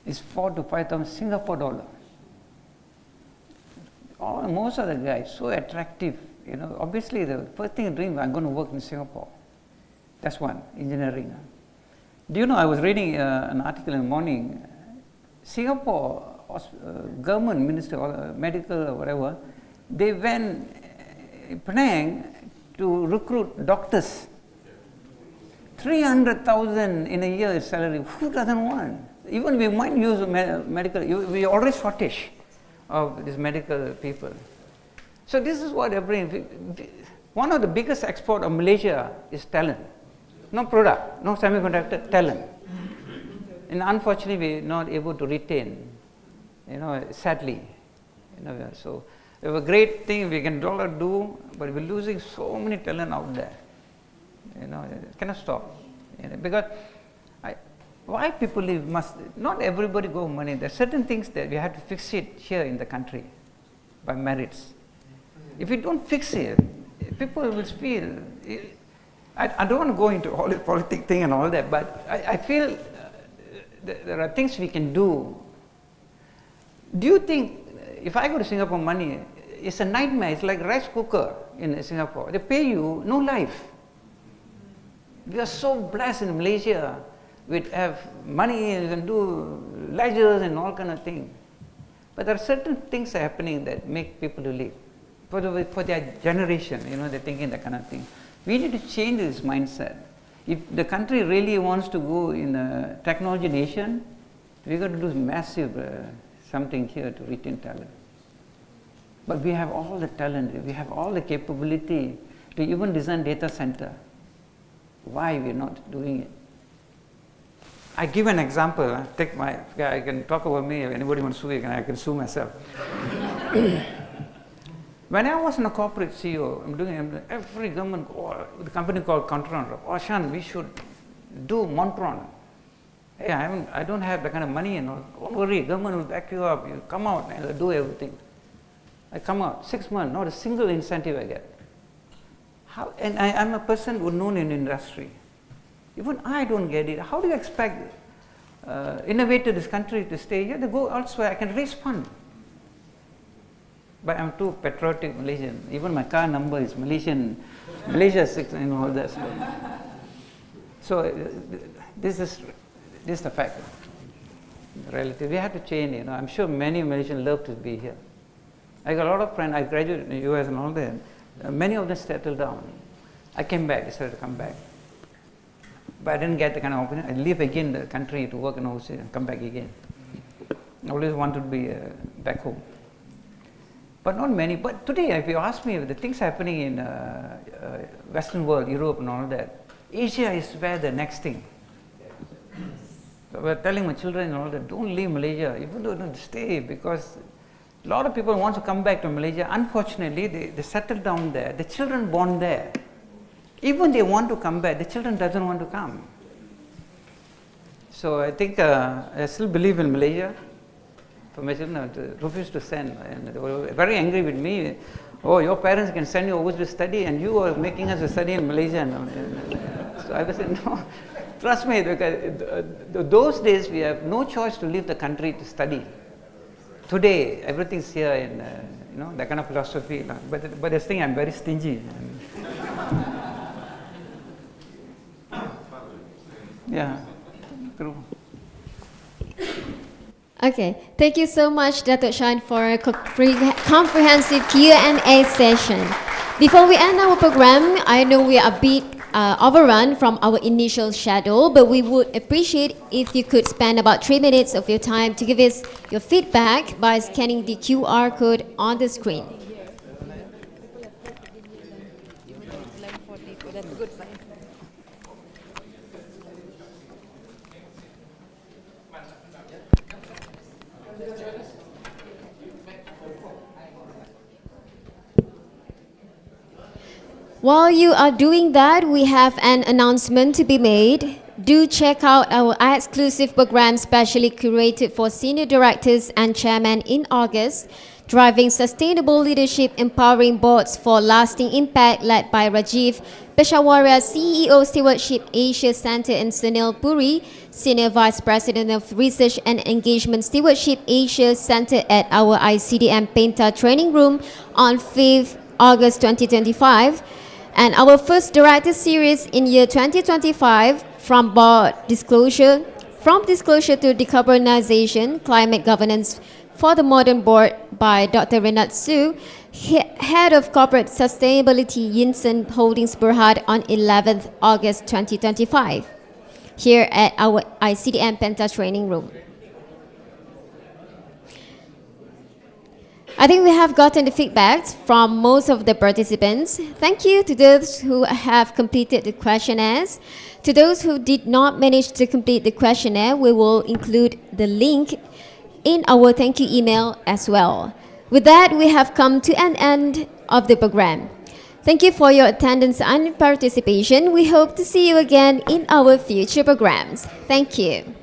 is 4,000 to 5,000 Singapore dollar. most of the guys so attractive. You know, obviously the first thing I dream, I'm going to work in Singapore. That's one, engineering. Do you know, I was reading an article in the morning, Singapore government minister or medical or whatever, they went Penang to recruit doctors. 300,000 in a year salary. Who doesn't want? Even we might use medical. We already shortage of these medical people. So this is what they're bringing. One of the biggest export of Malaysia is talent. No product, no semiconductor, talent. And unfortunately, we're not able to retain, you know, sadly. You know, so we have a great thing we can do, but we're losing so many talent out there. You know, it cannot stop. You know, because why people live must, not everybody go money. There are certain things that we have to fix it here in the country by merits. If we don't fix it, people will feel, I don't want to go into all the politics thing and all that, but I feel there are things we can do. Do you think, if I go to Singapore, money, it's a nightmare. It's like rice cooker in Singapore. They pay you, no life. We are so blessed in Malaysia. We have money, we can do ledgers and all kind of things. But there are certain things happening that make people to live. For their generation, you know, they're thinking that kind of thing. We need to change this mindset. If the country really wants to go in a technology nation, we've got to do massive something here to retain talent. But we have all the talent, we have all the capability to even design data center. Why we're not doing it? I give an example. I can talk about me. If anybody wants to sue, I can sue myself. When I was in a corporate CEO, every government, the company called Contron, Shan, we should do Montron. Hey, I don't have that kind of money, you know. Don't worry, government will back you up. You come out and do everything. I come out 6 months, not a single incentive I get. And I'm a person who's known in industry. Even I don't get it. How do you expect innovators this country to stay here? They go elsewhere. I can raise fund. But I'm too patriotic Malaysian. Even my car number is Malaysian, Malaysia 6 and all that stuff. So this is the fact. Relative. We have to change, you know. I'm sure many Malaysians love to be here. I got a lot of friends. I graduated in the US and all that. Many of them settled down. I came back, decided to come back. But I didn't get the kind of opportunity. I leave again the country to work in overseas and come back again. I always wanted to be back home. But not many. But today, if you ask me, the things happening in Western world, Europe and all that, Asia is where the next thing. So we're telling my children and all that, don't leave Malaysia, even though don't stay, because a lot of people want to come back to Malaysia. Unfortunately, they settle down there. The children born there. Even they want to come back, the children doesn't want to come. So I think I still believe in Malaysia. For my children, I refuse to send. And they were very angry with me. Oh, your parents can send you overseas to study and you are making us study in Malaysia. So I was saying, no, trust me, because those days we have no choice to leave the country to study. Today, everything's here in, you know, that kind of philosophy. But this thing, I'm very stingy. Yeah, true. Okay, thank you so much, Datuk Shan, for a comprehensive Q&A session. Before we end our program, I know we are a bit overrun from our initial schedule, but we would appreciate if you could spend about 3 minutes of your time to give us your feedback by scanning the QR code on the screen. While you are doing that, we have an announcement to be made. Do check out our exclusive program specially curated for senior directors and chairmen in August Driving Sustainable Leadership, Empowering Boards for Lasting Impact, led by Rajiv Peshawara, CEO, Stewardship Asia Center, and Sunil Puri, Senior Vice President of Research and Engagement, Stewardship Asia Center, at our ICDM Penta Training Room on 5th August 2025. And our first director series in year 2025, from disclosure to decarbonization, climate governance for the modern board, by Dr. Renat Su, Head of Corporate Sustainability, Yinsen Holdings Berhad, on 11th August 2025, here at our ICDM Penta Training Room. I think we have gotten the feedbacks from most of the participants. Thank you to those who have completed the questionnaires. To those who did not manage to complete the questionnaire, we will include the link in our thank you email as well. With that, we have come to an end of the program. Thank you for your attendance and participation. We hope to see you again in our future programs. Thank you.